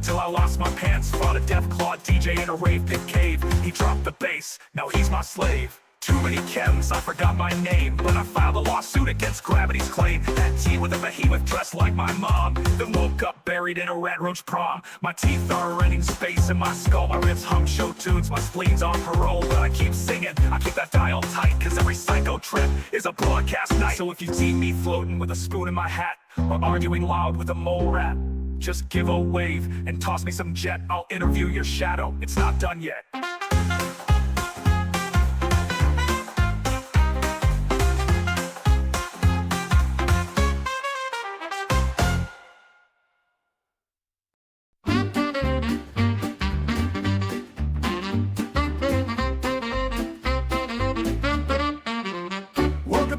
till I lost my pants. Fought a death clawed DJ in a rave pit cave. He dropped the bass, now he's my slave. Too many chems, I forgot my name, but I filed a lawsuit against gravity's claim. Had tea with a behemoth dressed like my mom, then woke up buried in a rat roach prom. My teeth are renting space in my skull, my ribs hum show tunes, my spleen's on parole, but I keep singing, I keep that dial tight, cause every psycho trip is a broadcast night. So if you see me floating with a spoon in my hat, or arguing loud with a mole rat, just give a wave and toss me some jet. I'll interview your shadow, it's not done yet.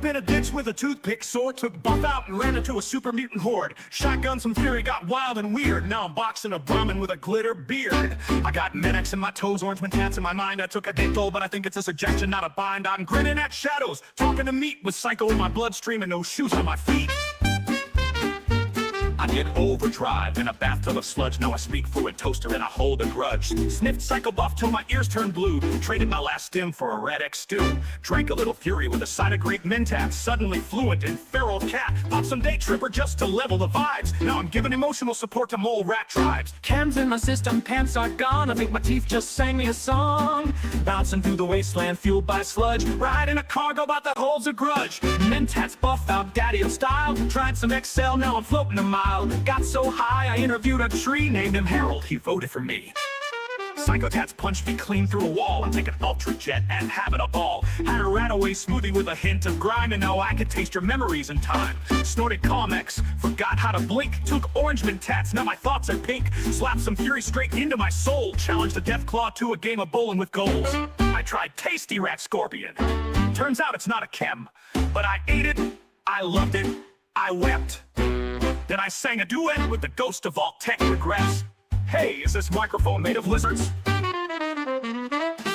In a ditch with a toothpick sword, took buff out and ran into a super mutant horde. Shotgun some fury, got wild and weird. Now I'm boxing a Brahmin with a glitter beard. I got Medex in my toes, orange tats in my mind. I took a dental, but I think it's a suggestion, not a bind. I'm grinning at shadows, talking to meat with psycho in my bloodstream and no shoes on my feet. I did overdrive in a bathtub of sludge. Now I speak fluid toaster and I hold a grudge. Sniffed psycho buff till my ears turned blue. Traded my last stim for a red X stew. Drank a little fury with a side of grape mentat. Suddenly fluent in feral cat. Popped some day tripper just to level the vibes. Now I'm giving emotional support to mole rat tribes. Chems in my system, pants are gone. I think my teeth just sang me a song. Bouncing through the wasteland fueled by sludge. Riding a cargo bot that holds a grudge. Mentats buff out daddy of style. Tried some XL, now I'm floating a mile. Got so high, I interviewed a tree, named him Harold, he voted for me. Psychotats punched me clean through a wall. I'm taking Ultra Jet and having a ball. Had a Rataway smoothie with a hint of grime, and now I can taste your memories in time. Snorted Comex, forgot how to blink. Took Orange Tats, now my thoughts are pink. Slapped some fury straight into my soul. Challenged the Death Claw to a game of bowling with goals. I tried Tasty Rat Scorpion. Turns out it's not a chem, but I ate it, I loved it, I wept. Then I sang a duet with the ghost of all tech regrets. Hey, is this microphone made of lizards?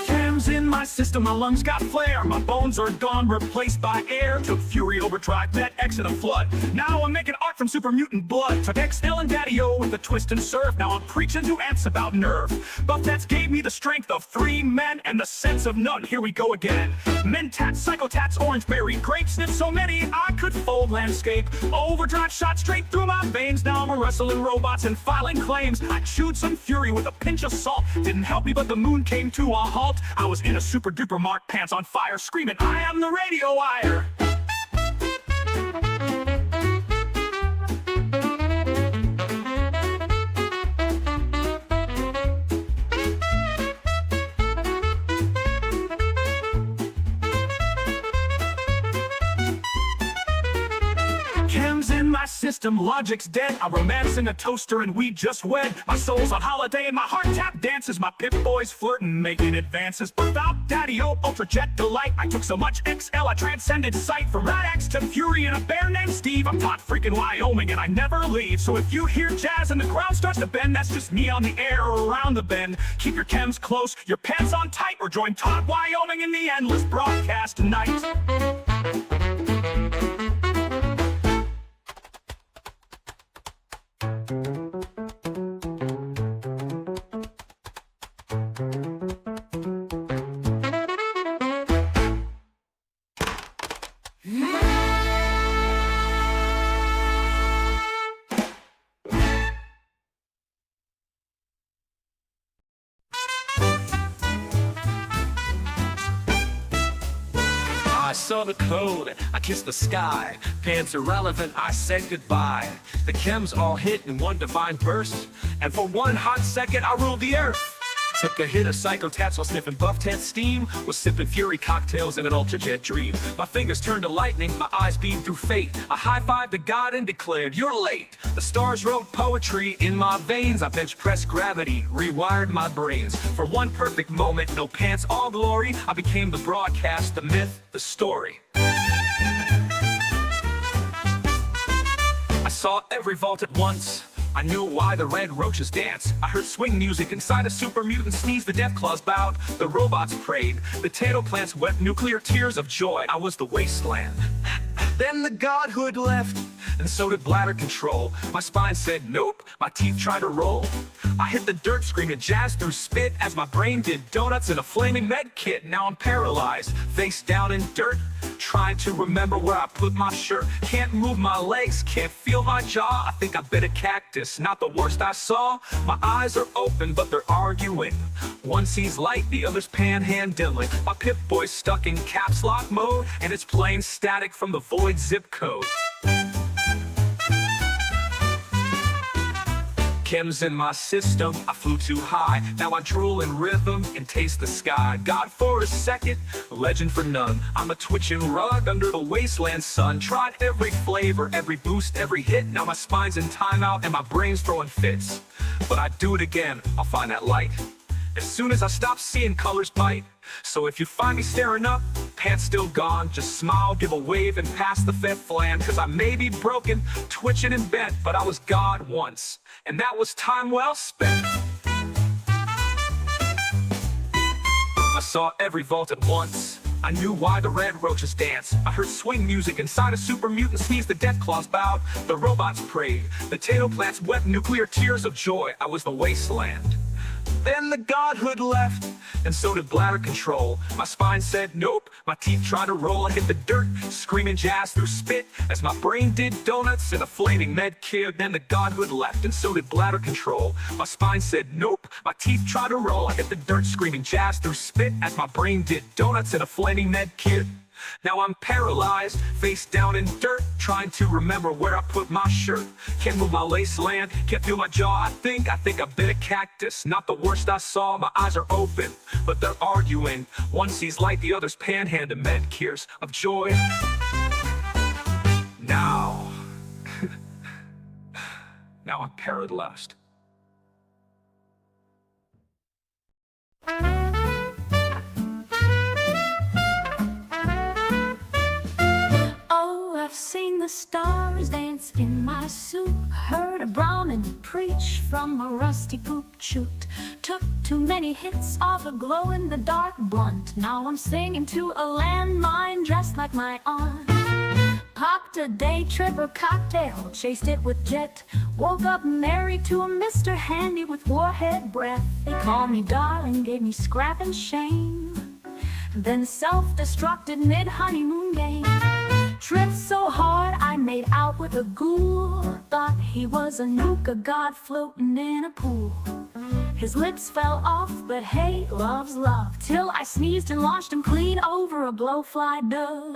Chems in my system, my lungs got flare. My bones are gone, replaced by air. Took Fury Overdrive, Met X in a flood. Now I'm making art from super mutant blood. Took XL and Daddy-O with a twist and serve. Now I'm preaching to ants about nerve. Bufftats gave me the strength of 3 men and the sense of none. Here we go again. Mentats, Psychotats, Orange Berry, Grape Sniff, so many I could fold landscape. Overdrive shot straight through my veins. Now I'm wrestling robots and filing claims. I chewed some fury with a pinch of salt. Didn't help me, but the moon came to a halt. I was in a super duper mark, pants on fire, screaming, I am the radio wire. system, logic's dead. I romance in a toaster and we just wed. My soul's on holiday and my heart tap dances. My pip boys flirting, making advances. Without Daddy-O, Ultra Jet Delight, I took so much XL, I transcended sight. From Rat X to Fury and a bear named Steve. I'm Todd freaking Wyoming and I never leave. So if you hear jazz and the ground starts to bend, that's just me on the air or around the bend. Keep your chems close, your pants on tight, or join Todd Wyoming in the endless broadcast tonight. I saw the code, I kissed the sky. Pants irrelevant, I said goodbye. The chems all hit in one divine burst, and for one hot second I ruled the earth. Took a hit of psycho tats while sniffing buff tent steam. Was sipping Fury cocktails in an Ultra Jet dream. My fingers turned to lightning, my eyes beamed through fate. I high-fived to God and declared, you're late. The stars wrote poetry in my veins. I bench pressed gravity, rewired my brains. For one perfect moment, no pants, all glory, I became the broadcast, the myth, the story. I saw every vault at once. I knew why the red roaches dance. I heard swing music inside a super mutant sneeze. The death claws bowed, the robots prayed. The potato plants wept nuclear tears of joy. I was the wasteland. Then the godhood left, and so did bladder control. My spine said nope, my teeth tried to roll. I hit the dirt screaming jazz through spit as my brain did donuts in a flaming med kit. Now I'm paralyzed, face down in dirt, trying to remember where I put my shirt. Can't move my legs, can't feel my jaw. I think I bit a cactus, not the worst I saw. My eyes are open, but they're arguing. One sees light, the other's panhandling. My pip boy's stuck in caps lock mode, and it's playing static from the void zip code. Chems in my system, I flew too high. Now I drool in rhythm and taste the sky. God for a second, legend for none. I'm a twitching rug under the wasteland sun. Tried every flavor, every boost, every hit. Now my spine's in timeout and my brain's throwing fits. But I do it again, I'll find that light as soon as I stop seeing colors bite. So if you find me staring up, pants still gone, just smile, give a wave, and pass the fifth land. Cause I may be broken, twitching and bent, but I was God once, and that was time well spent. I saw every vault at once. I knew why the red roaches dance. I heard swing music inside a super mutant sneeze. The death claws bowed, the robots prayed. The potato plants wept nuclear tears of joy. I was the wasteland. Then the godhood left, and so did bladder control. My spine said nope, my teeth tried to roll. I hit the dirt, screaming jazz through spit as my brain did donuts in a flaming med kit. Then the godhood left, and so did bladder control. My spine said nope, my teeth tried to roll. I hit the dirt, screaming jazz through spit as my brain did donuts in a flaming med kit. Now I'm paralyzed, face down in dirt, trying to remember where I put my shirt. Can't move my wasteland, can't feel my jaw. I think I bit a cactus, not the worst I saw. My eyes are open, but they're arguing. One sees light, the other's panhandling med tears of joy. Now I'm paralyzed. I've seen the stars dance in my soup, heard a Brahmin preach from a rusty poop chute, took too many hits off a glow-in-the-dark blunt. Now I'm singing to a landmine dressed like my aunt. Popped a day tripper cocktail, chased it with jet, woke up married to a Mr. Handy with warhead breath. They called me darling, gave me scrap and shame, then self-destructed mid-honeymoon game. Tripped so hard I made out with a ghoul, thought he was a nuka god floating in a pool. His lips fell off, but hey, love's love, till I sneezed and launched him clean over a blowfly dove.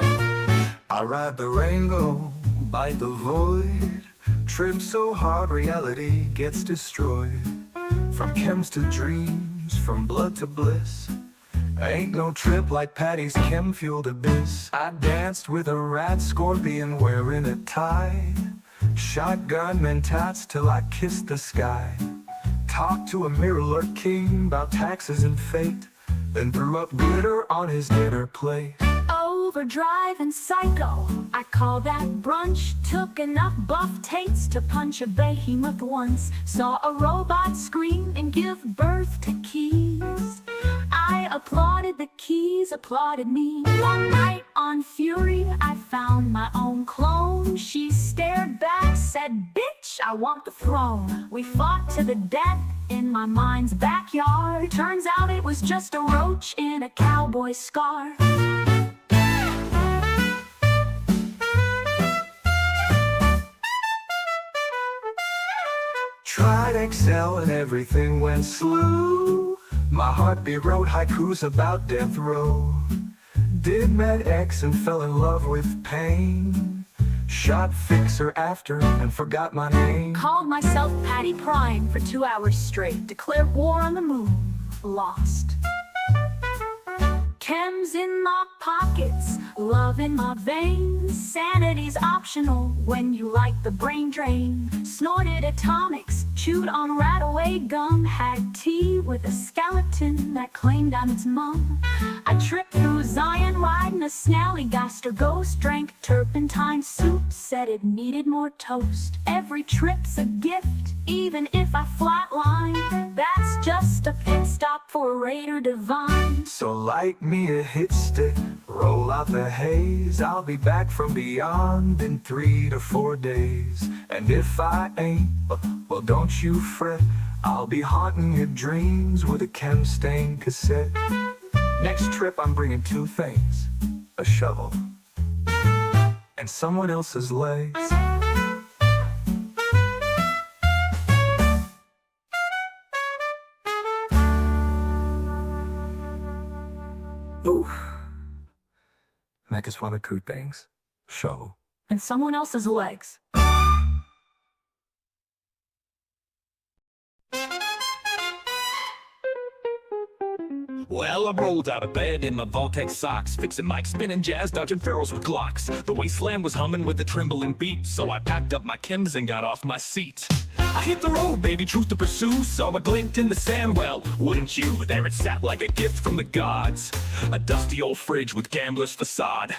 I ride the rainbow, bite the void, trip so hard reality gets destroyed. From chems to dreams, from blood to bliss, ain't no trip like Patty's chem-fueled abyss. I danced with a rat scorpion wearing a tie, Shotgun and tats till I kissed the sky. Talked to a mirror king about taxes and fate, then threw up glitter on his dinner plate. Overdrive and psycho, I call that brunch. Took enough buff tates to punch a behemoth once. Saw a robot scream and give birth to keys. I applauded, the keys applauded me. One night on Fury, I found my own clone. She stared back, said, "Bitch, I want the throne." We fought to the death in my mind's backyard. Turns out it was just a roach in a cowboy scarf. Tried Excel and everything went slew. My heartbeat wrote haikus about death row. Did Med X and fell in love with pain. Shot Fixer after and forgot my name. Called myself Patty Prime for 2 hours straight. Declared war on the moon. Lost. Chems in my pockets, love in my veins. Sanity's optional when you like the brain drain. Snorted atomics, chewed on rat-away gum. Had tea with a skeleton that claimed I'm its mum. I tripped through Zion riding a snallygaster ghost. Drank turpentine soup, said it needed more toast. Every trip's a gift, even if I flatline. That's just a pit stop for a raider divine. So light me a hit stick, roll out the haze. I'll be back from beyond in 3 to 4 days. And if I ain't, well don't you fret. I'll be haunting your dreams with a chem stain cassette. Next trip I'm bringing 2 things, a shovel and someone else's legs. Ooh, Make us one of 2 things, shovel And someone else's legs. Well, I rolled out of bed in my Voltex socks, fixing mics, spinning jazz, dodging ferals with Glocks. The wasteland was humming with a trembling beat, so I packed up my chems and got off my seat. I hit the road, baby, truth to pursue. Saw a glint in the sand, well, wouldn't you? There it sat like a gift from the gods. A dusty old fridge with gambler's facade.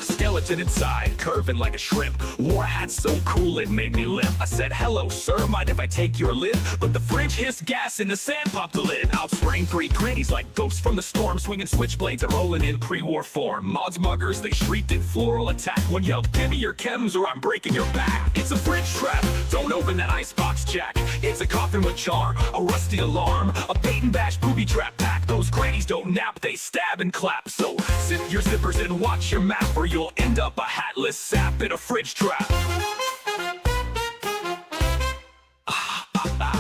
Skeleton inside, curving like a shrimp. Wore a hat so cool it made me limp. I said, "Hello, sir, mind if I take your lid?" But the fridge hissed gas and the sand popped the lid. Out sprang 3 crannies like ghosts from the storm, swinging switchblades and rolling in pre-war form. Mods muggers, they shrieked in floral attack. One yelled, "Give me your chems or I'm breaking your back." It's a fridge trap, don't open that icebox, Jack. It's a coffin with charm, a rusty alarm, a bait and bash booby trap pack. Those grannies don't nap, they stab and clap. So zip your zippers and watch your map, or you'll end up a hatless sap in a fridge trap.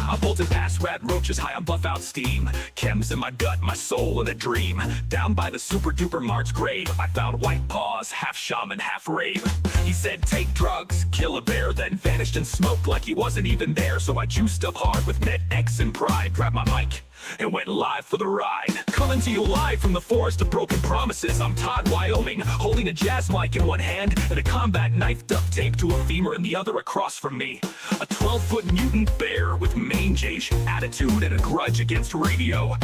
I bolted past rat roaches high on buff out steam. Chems in my gut, my soul in a dream. Down by the super duper March grave, I found white paws, half shaman, half rave. He said, "Take drugs, kill a bear," then vanished and smoked like he wasn't even there. So I juiced up hard with Net X and pride, grabbed my mic and went live for the ride. Coming to you live from the forest of broken promises. I'm Todd, Wyoming, holding a jazz mic in one hand and a combat knife duct taped to a femur in the other across from me. A 12-foot mutant bear with mange-age attitude and a grudge against radio.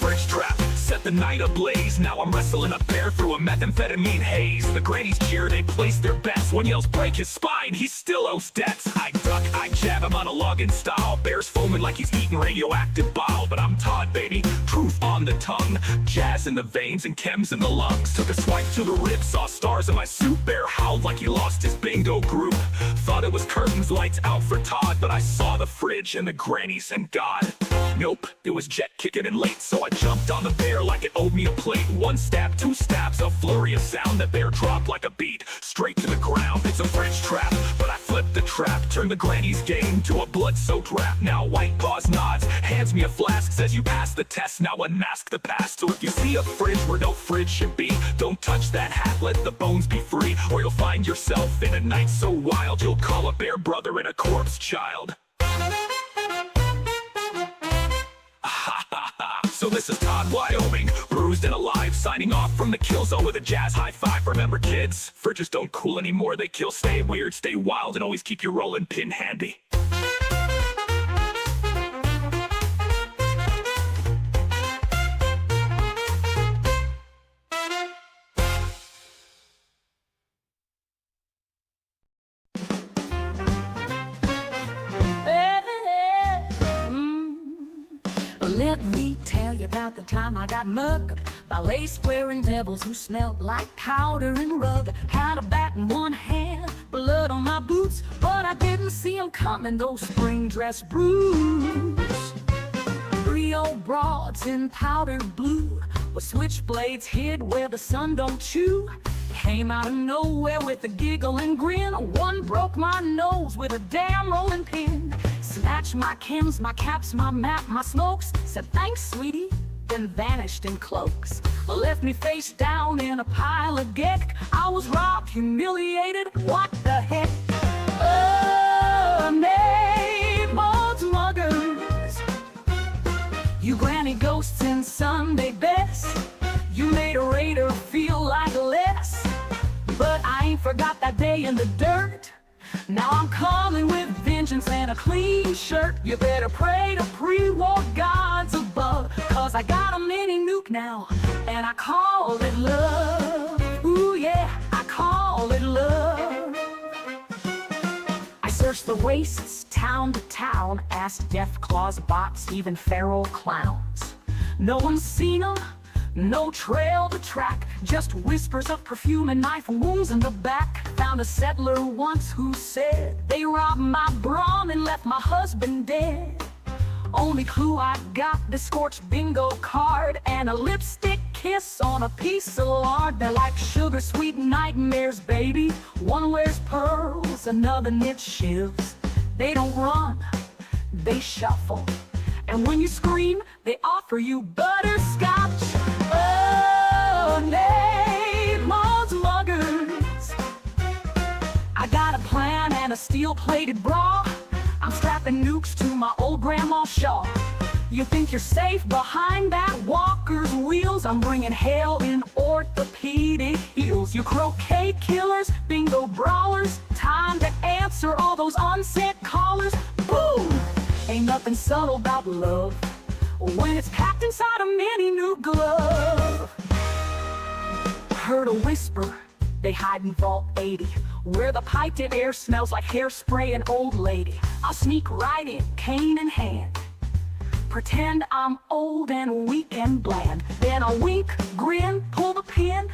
Fridge trap, set the night ablaze. Now I'm wrestling a bear through a methamphetamine haze. The grannies cheer, they place their bets. One yells, "Break his spine," he still owes debts. I duck, I jab him on a login style. Bear's foaming like he's eating radioactive bile. But I'm Todd, baby, truth on the tongue. Jazz in the veins and chems in the lungs. Took a swipe to the ribs, saw stars in my suit. Bear howled like he lost his bingo group. Thought it was curtains, lights out for Todd, but I saw the fridge and the grannies and God. Nope, it was jet kicking in late, so I jumped on the bear like it owed me a plate. 1 stab, 2 stabs, a flurry of sound. The bear dropped like a beat, straight to the ground. It's a fridge trap, but I flipped the trap. Turned the granny's game to a blood-soaked rap. Now White Paws nods, hands me a flask, says you passed the test, now unmask the past. So if you see a fridge where no fridge should be, don't touch that hat, let the bones be free. Or you'll find yourself in a night so wild, you'll call a bear brother and a corpse child. So this is Todd, Wyoming, bruised and alive, signing off from the kill zone with a jazz high five. Remember kids, fridges don't cool anymore, they kill. Stay weird, stay wild, and always keep your rolling pin handy. Let me tell you about the time I got mugged by lace-wearing devils who smelled like powder and rug. Had a bat in one hand, blood on my boots, but I didn't see 'em coming, those spring dress brews. 3 old broads in powder blue, with switchblades hid where the sun don't chew. Came out of nowhere with a giggle and grin. One broke my nose with a damn rolling pin. Snatched my chems, my caps, my map, my smokes. Said thanks, sweetie, then vanished in cloaks. Left me face down in a pile of geck. I was robbed, humiliated, what the heck? Oh, neighbor's muggers, you granny ghosts in Sunday best. You made a raider feel like less, but I ain't forgot that day in the dirt. Now I'm coming with vengeance and a clean shirt. You better pray to pre-war gods above, 'cause I got a mini nuke now, and I call it love. Ooh yeah, I call it love. I searched the wastes, town to town, asked death claws, bots, even feral clowns. No one's seen 'em, no trail to track, just whispers of perfume and knife wounds in the back. Found a settler once who said they robbed my brawn and left my husband dead. Only clue I got, the scorched bingo card and a lipstick kiss on a piece of lard. They're like sugar sweet nightmares, baby. One wears pearls, another knits shivs. They don't run, they shuffle, and when you scream, they offer you butterscotch. Oh, neighbor's muggers, I got a plan and a steel-plated bra. I'm strapping nukes to my old grandma Shaw. You think you're safe behind that walker's wheels? I'm bringing hell in orthopedic heels. You croquet killers, bingo brawlers, time to answer all those unsent callers. Boom! Ain't nothing subtle about love when it's packed inside a mini nuke glove. Heard a whisper, they hide in Vault 80, where the piped-in air smells like hairspray and old lady. I'll sneak right in, cane in hand, pretend I'm old and weak and bland. Then I'll wink, grin, pull the pin,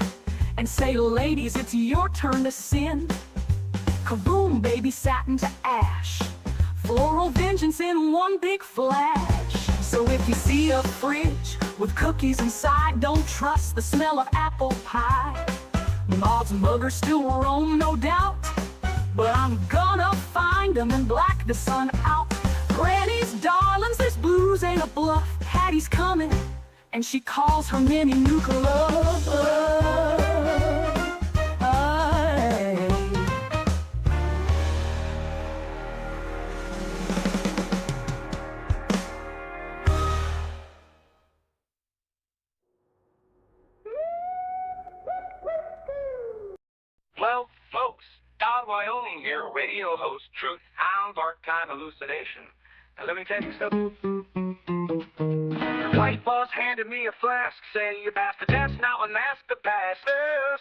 and say, ladies, it's your turn to sin. Kaboom, baby, satin to ash, floral vengeance in one big flash. So if you see a fridge with cookies inside, don't trust the smell of apple pie. Mobs and muggers still roam, no doubt, but I'm gonna find them and black the sun out. Granny's darlings, this blues ain't a bluff. Hattie's coming, and she calls her mini nuke love. Well, folks, Todd, Wyoming here, radio host, Truth, Hound, Part-Time Hallucination. Now let me tell you something. White boss handed me a flask, saying you passed the test, now and ask to pass.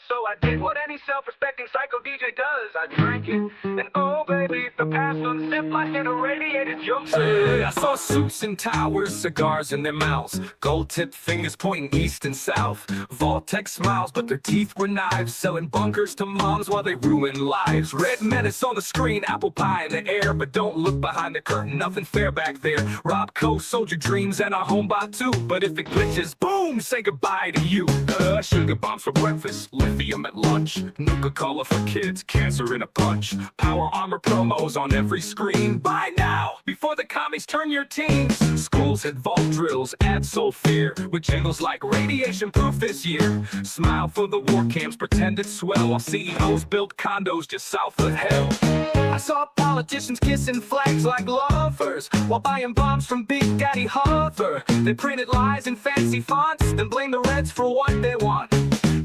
So I did what any self-respecting psycho DJ does. I drank it, and oh baby, the pass unzipped like an irradiated jumpsuit. I saw suits and towers, cigars in their mouths, gold-tipped fingers pointing east and south. Vault-Tec smiles, but their teeth were knives, selling bunkers to moms while they ruin lives. Red menace on the screen, apple pie in the air, but don't look behind the curtain, nothing fair back there. Rob Coe, sold your dreams, and a homebot too, but if it glitches, boom, say goodbye to you. Sugar bombs for breakfast, lithium at lunch, Nuka-Cola for kids, cancer in a punch. Power armor promos on every screen. Buy now, before the commies turn your teens. Schools had vault drills, add soul fear, with jingles like radiation proof this year. Smile for the war camps, pretend it's swell, while CEOs build condos just south of hell. I saw politicians kissing flags like lovers while buying bombs from Big Daddy Hover. They printed lies in fancy fonts, then blame the Reds for what they want.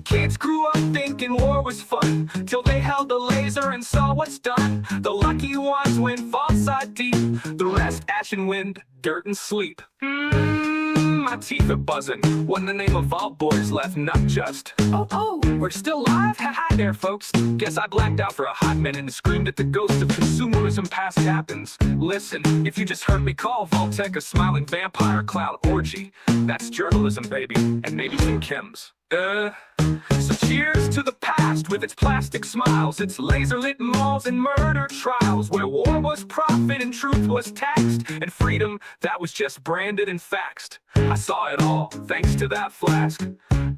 Kids grew up thinking war was fun, till they held the laser and saw what's done. The lucky ones went false ID, the rest ash and wind, dirt and sleep. My teeth are buzzing when the name of all boys left, not just oh, we're still alive? Hi there, folks. Guess I blacked out for a hot minute and screamed at the ghost of consumerism past Athens. Listen, if you just heard me call Voltec a smiling vampire cloud orgy, that's journalism, baby, and maybe some chems. So cheers to the past with its plastic smiles, its laser-lit malls and murder trials, where war was profit and truth was taxed, and freedom that was just branded and faxed. I saw it all, thanks to that flask.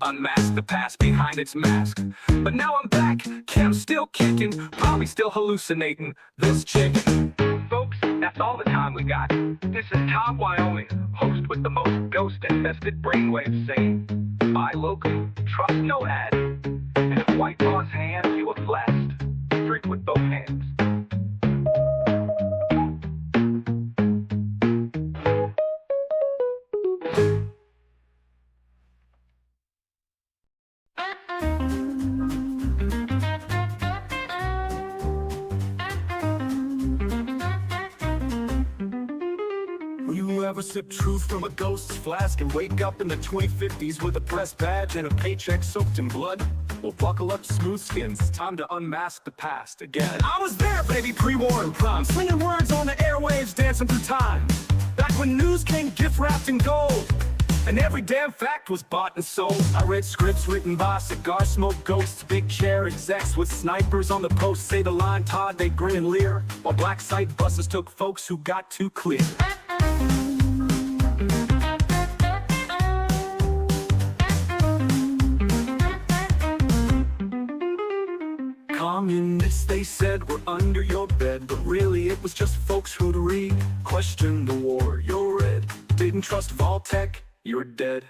Unmasked the past behind its mask. But now I'm back, Cam's still kicking, probably still hallucinating this chicken. Folks, that's all the time we got. This is Todd Wyoming, host with the most ghost-infested brainwaves, saying, buy local, trust no ad. And if white boss hands you a blast, drink with both hands. You ever sip truth from a ghost's flask and wake up in the 2050s with a press badge and a paycheck soaked in blood? Well, buckle up, smooth skins, time to unmask the past again. I was there, baby, pre-war and prime, slinging words on the airwaves, dancing through time. Back when news came gift wrapped in gold, and every damn fact was bought and sold. I read scripts written by cigar smoke ghosts, big chair execs with snipers on the post. Say the line, Todd, they grin and leer, while black site buses took folks who got too clear. Communists, they said, were under your bed, but really it was just folks who'd read, questioned the war, you're red. Didn't trust Voltec, you're dead.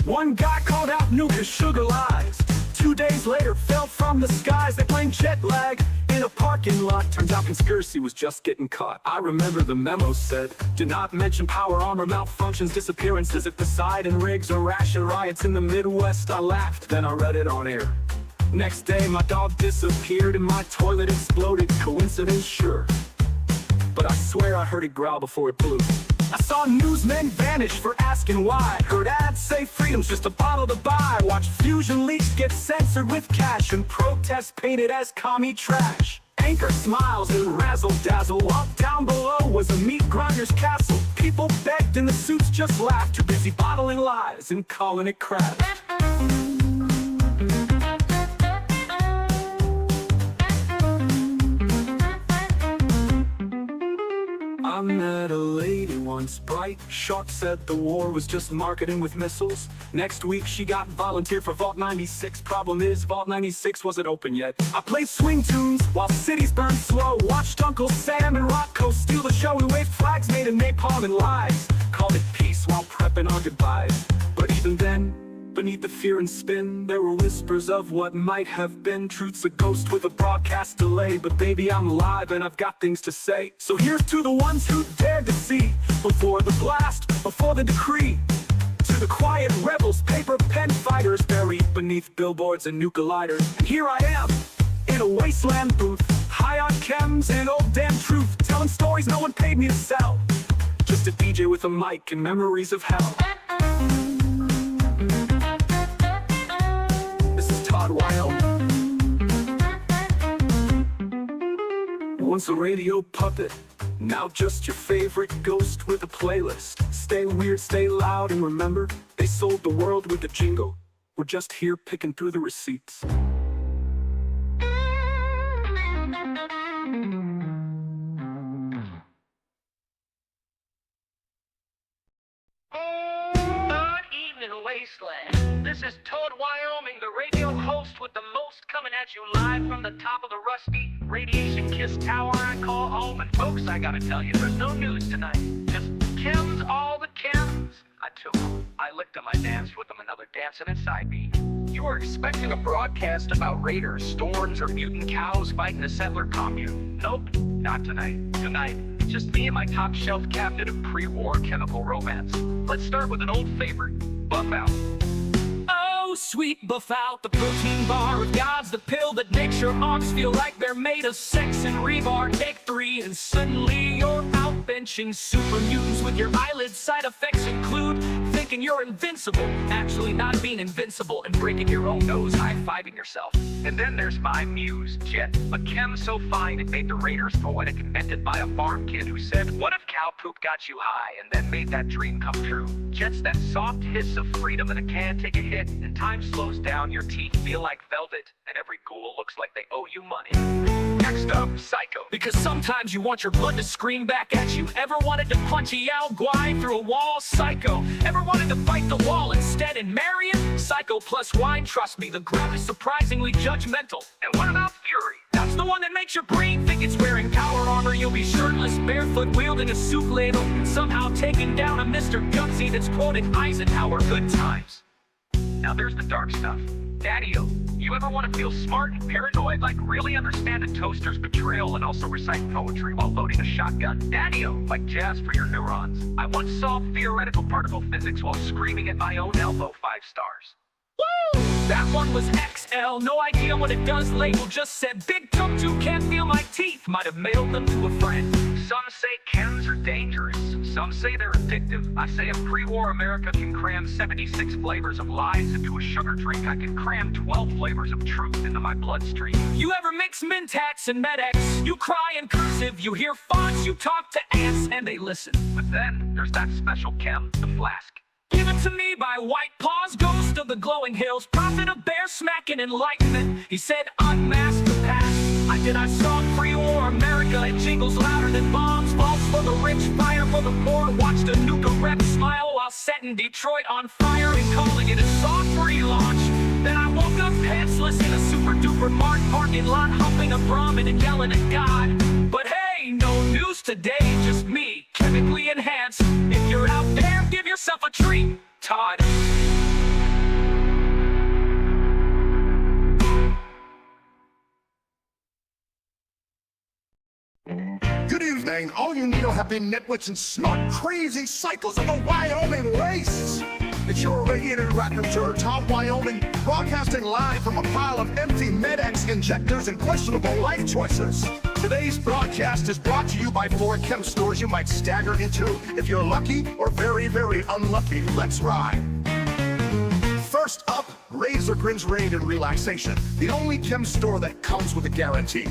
One guy called out Nuka's sugar lies. 2 days later, fell from the skies. They blamed jet lag in a parking lot. Turns out conspiracy was just getting caught. I remember the memo said, do not mention power armor malfunctions, disappearances at Poseidon rigs, or ration riots in the Midwest. I laughed, then I read it on air. Next day, my dog disappeared and my toilet exploded. Coincidence, sure, but I swear I heard it growl before it blew. I saw newsmen vanish for asking why. Heard ads say freedom's just a bottle to buy. Watched fusion leaks get censored with cash, and protests painted as commie trash. Anchor smiles and razzle-dazzle. Up down below was a meat grinder's castle. People begged and the suits just laughed, too busy bottling lies and calling it crap. I met a lady once, bright, short, said the war was just marketing with missiles. Next week she got volunteered for Vault 96. Problem is, Vault 96 wasn't open yet. I played swing tunes while cities burned slow. Watched Uncle Sam and Rocco steal the show. We waved flags made of napalm and lies. Called it peace while prepping our goodbyes. But even then, beneath the fear and spin, there were whispers of what might have been. Truth's a ghost with a broadcast delay, but baby, I'm alive and I've got things to say. So here's to the ones who dared to see before the blast, before the decree. To the quiet rebels, paper pen fighters, buried beneath billboards and nuka lighters. And here I am, in a wasteland booth, high on chems and old damn truth, telling stories no one paid me to sell. Just a DJ with a mic and memories of hell. Wyoming. Once a radio puppet, now just your favorite ghost with a playlist. Stay weird, stay loud, and remember, they sold the world with the jingle. We're just here picking through the receipts. Wasteland. This is Todd Wyoming, the radio host with the most, coming at you live from the top of the rusty, radiation-kissed tower I call home. And folks, I gotta tell you, there's no news tonight. Just chems, all the chems. I took them, I licked them, I danced with them, and now they're dancing inside me. You were expecting a broadcast about raiders, storms, or mutant cows fighting a settler commune. Nope, not tonight. Tonight, it's just me and my top shelf cabinet of pre-war chemical romance. Let's start with an old favorite, Buff Out. Oh, sweet Buff Out, the protein bar of gods, the pill that makes your arms feel like they're made of sex and rebar. Take 3 and suddenly you're out benching super mutants with your eyelids. Side effects include thinking you're invincible, actually not being invincible, and breaking your own nose, high-fiving yourself. And then there's my muse, Jet, a chem so fine it made the Raiders poetic, invented by a farm kid who said, what if cow poop got you high, and then made that dream come true. Jet's that soft hiss of freedom in a can, take a hit, and time slows down, your teeth feel like velvet, and every ghoul looks like they owe you money. Next up, Psycho. Because sometimes you want your blood to scream back at you. Ever wanted to punch a Yao Guai through a wall? Psycho. Ever wanted to fight the wall instead and marry it? Psycho plus wine, trust me, the ground is surprisingly judgmental. And what about Fury? That's the one that makes your brain think it's wearing power armor. You'll be shirtless, barefoot, wielding a soup ladle, and somehow taking down a Mr. Gutsy that's quoting Eisenhower. Good times. Now there's the dark stuff. Daddy-o, you ever want to feel smart and paranoid, like really understand a toaster's betrayal and also recite poetry while loading a shotgun? Daddy-o, like jazz for your neurons. I once solved theoretical particle physics while screaming at my own elbow. 5 stars. Woo! That one was XL, no idea what it does. Label just said big tum too, can't feel my teeth. Might have mailed them to a friend. Some say chems are dangerous. Some say they're addictive. I say if pre-war America can cram 76 flavors of lies into a sugar drink, I can cram 12 flavors of truth into my bloodstream. You ever mix Mentats and Med-X? You cry in cursive, you hear fonts, you talk to ants, and they listen. But then there's that special chem, the flask. Give it to me by White Paws, ghost of the glowing hills, prophet of bear smacking enlightenment. He said, unmask the past. I saw pre-war America, it jingles louder than bombs. Falls for the rich, fire for the poor. Watched a nuke rep smile while setting Detroit on fire and calling it a soft relaunch. Then I woke up pantsless in a super-duper Mart parking lot, humping a Brahmin and yelling at God. But hey, no news today, just me, chemically enhanced. If you're out there, give yourself a treat, Todd. Good evening. All you needle-happy nitwits and smart, crazy cycles of the Wyoming race. It's your radiated raconteur, Tom Wyoming, broadcasting live from a pile of empty Med-X injectors and questionable life choices. Today's broadcast is brought to you by 4 chem stores you might stagger into if you're lucky or very, very unlucky. Let's ride. First up, Razor Grins Rain and Relaxation, the only chem store that comes with a guarantee.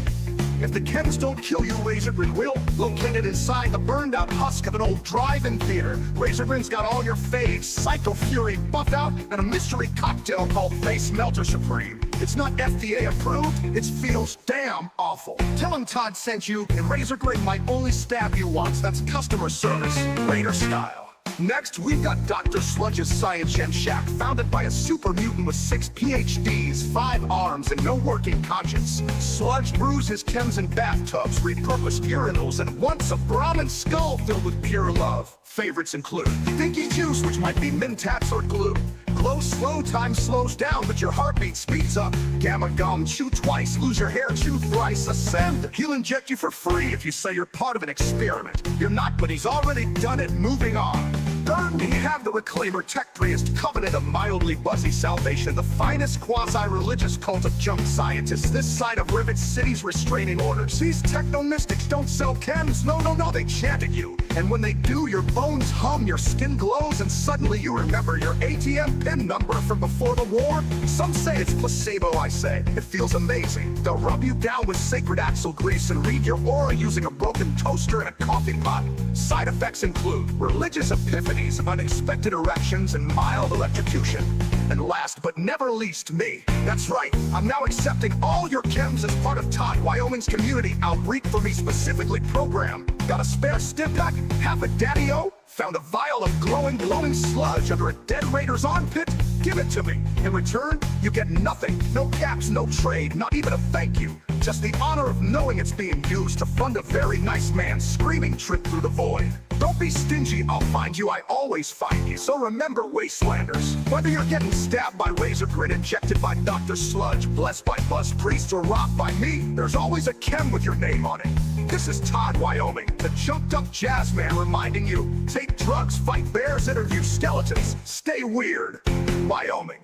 If the chems don't kill you, Razor Grin will. Located inside the burned-out husk of an old drive-in theater, Razor Grin's got all your faves, Psycho Fury, Buff Out, and a mystery cocktail called Face Melter Supreme. It's not FDA approved, it feels damn awful. Tell him Todd sent you, and Razor Grin might only stab you once. That's customer service, Raider style. Next, we've got Dr. Sludge's Science Gen Shack, founded by a super mutant with 6 PhDs, 5 arms, and no working conscience. Sludge brews his chems in bathtubs, repurposed urinals, and once a Brahmin skull filled with pure love. Favorites include Dinky Juice, which might be Mentats or glue. Glow slow, time slows down, but your heartbeat speeds up. Gamma Gum, chew twice, lose your hair, chew thrice. Ascend, he'll inject you for free if you say you're part of an experiment. You're not, but he's already done it. Moving on. Third, we have the Reclaimer Tech-Priest Covenant of Mildly Buzzy Salvation, the finest quasi-religious cult of junk scientists this side of Rivet City's restraining orders. These techno-mystics don't sell chems, no, they chant at you. And when they do, your bones hum, your skin glows, and suddenly you remember your ATM PIN number from before the war. Some say it's placebo, I say. It feels amazing. They'll rub you down with sacred axle grease and read your aura using a broken toaster and a coffee pot. Side effects include religious epiphanies, unexpected erections, and mild electrocution. And last but never least, me. That's right, I'm now accepting all your chems as part of Todd Wyoming's community outreach for me specifically program. Got a spare stim pack, half a daddy-o? Found a vial of glowing sludge under a dead raider's armpit? Give it to me. In return, you get nothing. No caps, no trade, not even a thank you. Just the honor of knowing it's being used to fund a very nice man's screaming trip through the void. Don't be stingy, I'll find you, I always find you. So remember, wastelanders, whether you're getting stabbed by laser grid, injected by Dr. Sludge, blessed by Buzz Priest, or rocked by me, there's always a chem with your name on it. This is Todd, Wyoming, the jumped up jazz man, reminding you, take drugs, fight bears, interview skeletons, stay weird, Wyoming.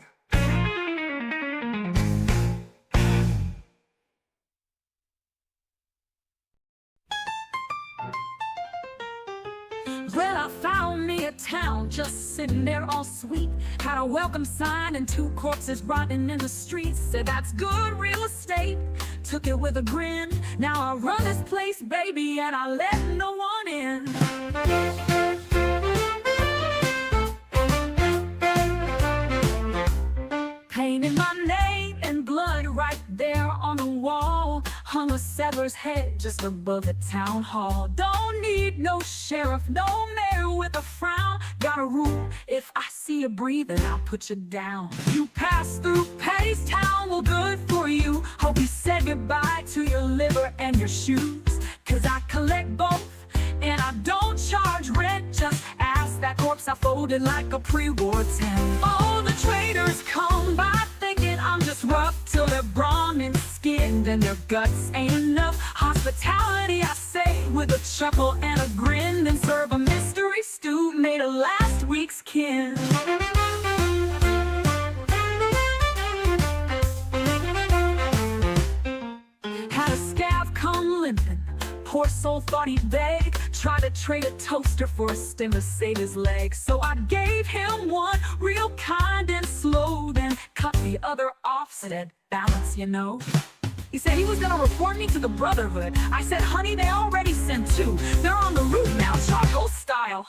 Well, I found me a town just sitting there all sweet. Had a welcome sign and 2 corpses rotting in the streets. Said that's good real estate. Took it with a grin. Now I run this place, baby, and I let no one in. Painted my name in blood right there on the wall. Hung a settler's head just above the town hall. Don't need no sheriff, no mayor with a frown. Got a rule, if I see you breathing, I'll put you down. You pass through Patty's town, well good for you. Hope you said goodbye to your liver and your shoes. Cause I collect both, and I don't charge rent. Just ask that corpse I folded like a pre-war tent. All the traders come by thinking I'm just rough, till they're brawn and skinned and their guts ain't enough. Hospitality, I say, with a chuckle and a grin. Then serve a mystery stew made of last week's kin. Had a scav come limping, poor soul thought he'd beg. Tried to trade a toaster for a stem to save his leg. So I gave him one real kind and slow, then cut the other off, said balance, you know. He said he was gonna report me to the Brotherhood. I said, honey, they already sent 2. They're on the route now, charcoal style.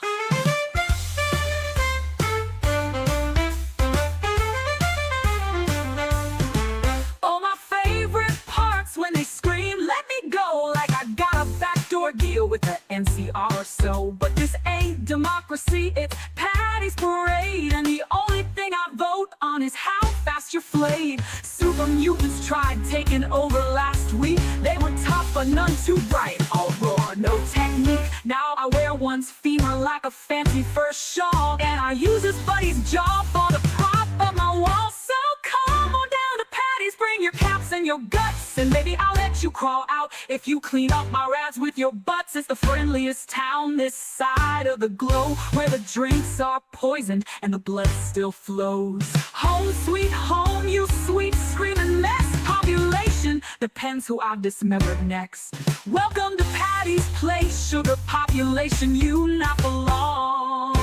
Oh, my favorite parts when they scream, let me go, like I got a backdoor deal with the NCR or so. But this ain't democracy, it's Patty's parade. And the only thing I vote on is how fast you're flayed. Super mutants tried taking over last week. They were tough but none too bright. All roar, no technique. Now I wear one's femur like a fancy fur shawl, and I use his buddy's jaw for the prop of my wall. So come on down to Patty's, bring your caps and your guts, and maybe I'll let you crawl out if you clean up my rads with your butts. It's the friendliest town this side of the globe, where the drinks are poisoned and the blood still flows. Home sweet home, you sweet screaming mess. Population depends who I've dismembered next. Welcome to Patty's place, sugar population, you not belong.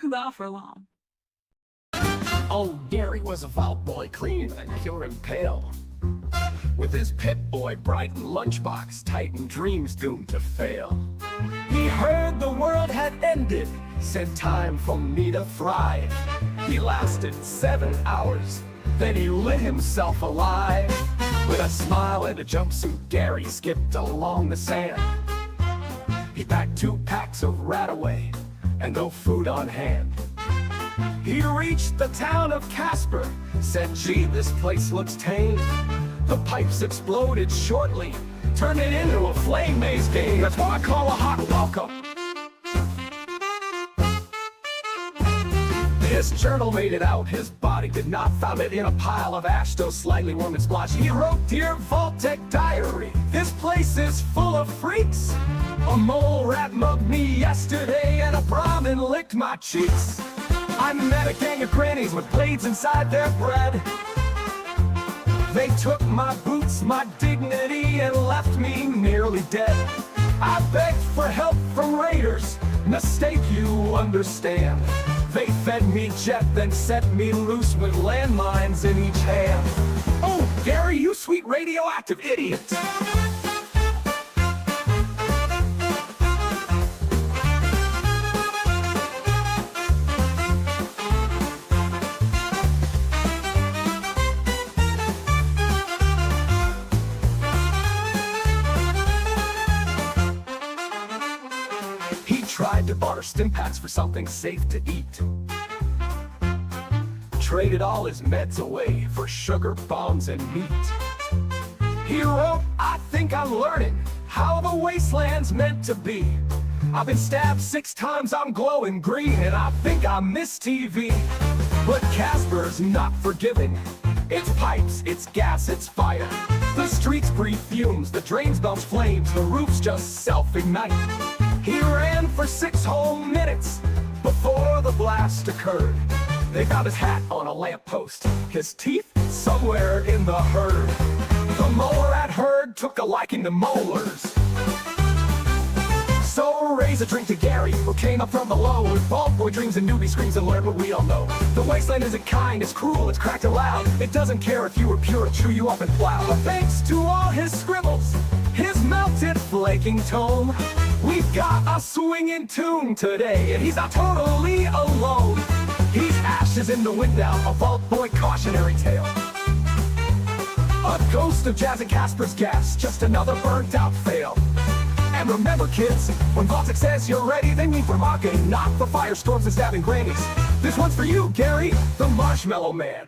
Not for long. Old Gary was a vault boy, clean and pure and pale, with his pit boy bright and lunchbox tight and dreams doomed to fail. He heard the world had ended, said time for me to thrive. He lasted 7 hours, then he lit himself alive. With a smile and a jumpsuit, Gary skipped along the sand. He packed 2 packs of Rataway and no food on hand. He reached the town of Casper, said, gee, this place looks tame. The pipes exploded shortly, turned it into a flame maze game. That's what I call a hot welcome. His journal made it out, his body did not. Found it in a pile of ash, still slightly warm and splotchy. He wrote, dear Vault-Tec diary, this place is full of freaks. A mole rat mugged me yesterday, and a Brahmin licked my cheeks. I met a gang of grannies with blades inside their bread. They took my boots, my dignity, and left me nearly dead. I begged for help from raiders, mistake you understand. They fed me jet, then set me loose with landmines in each hand. Oh, Gary, you sweet radioactive idiot! He tried had to barter stim packs for something safe to eat. Traded all his meds away for sugar bombs and meat. He wrote, I think I'm learning how the wasteland's meant to be. I've been stabbed 6 times, I'm glowing green, and I think I miss TV. But Casper's not forgiving. It's pipes, it's gas, it's fire. The streets breathe fumes, the drains belch flames, the roofs just self-ignite. He ran for 6 whole minutes before the blast occurred. They found his hat on a lamppost, his teeth somewhere in the herd. The mower at herd took a liking to molars. So raise a drink to Gary, who came up from below with Vault Boy dreams and newbie screams and learn what we all know. The wasteland isn't kind, it's cruel, it's cracked and loud. It doesn't care if you were pure, it'll chew you up and plow. But thanks to all his scribbles, his melted flaking tone, we've got a swinging tune today, and he's not totally alone. He's ashes in the wind down, a Vault Boy cautionary tale. A ghost of Jazz and Casper's gas, just another burnt out fail. And remember kids, when Vaultic says you're ready, they mean for mocking, not for firestorms and stabbing grannies. This one's for you, Gary, the Marshmallow Man.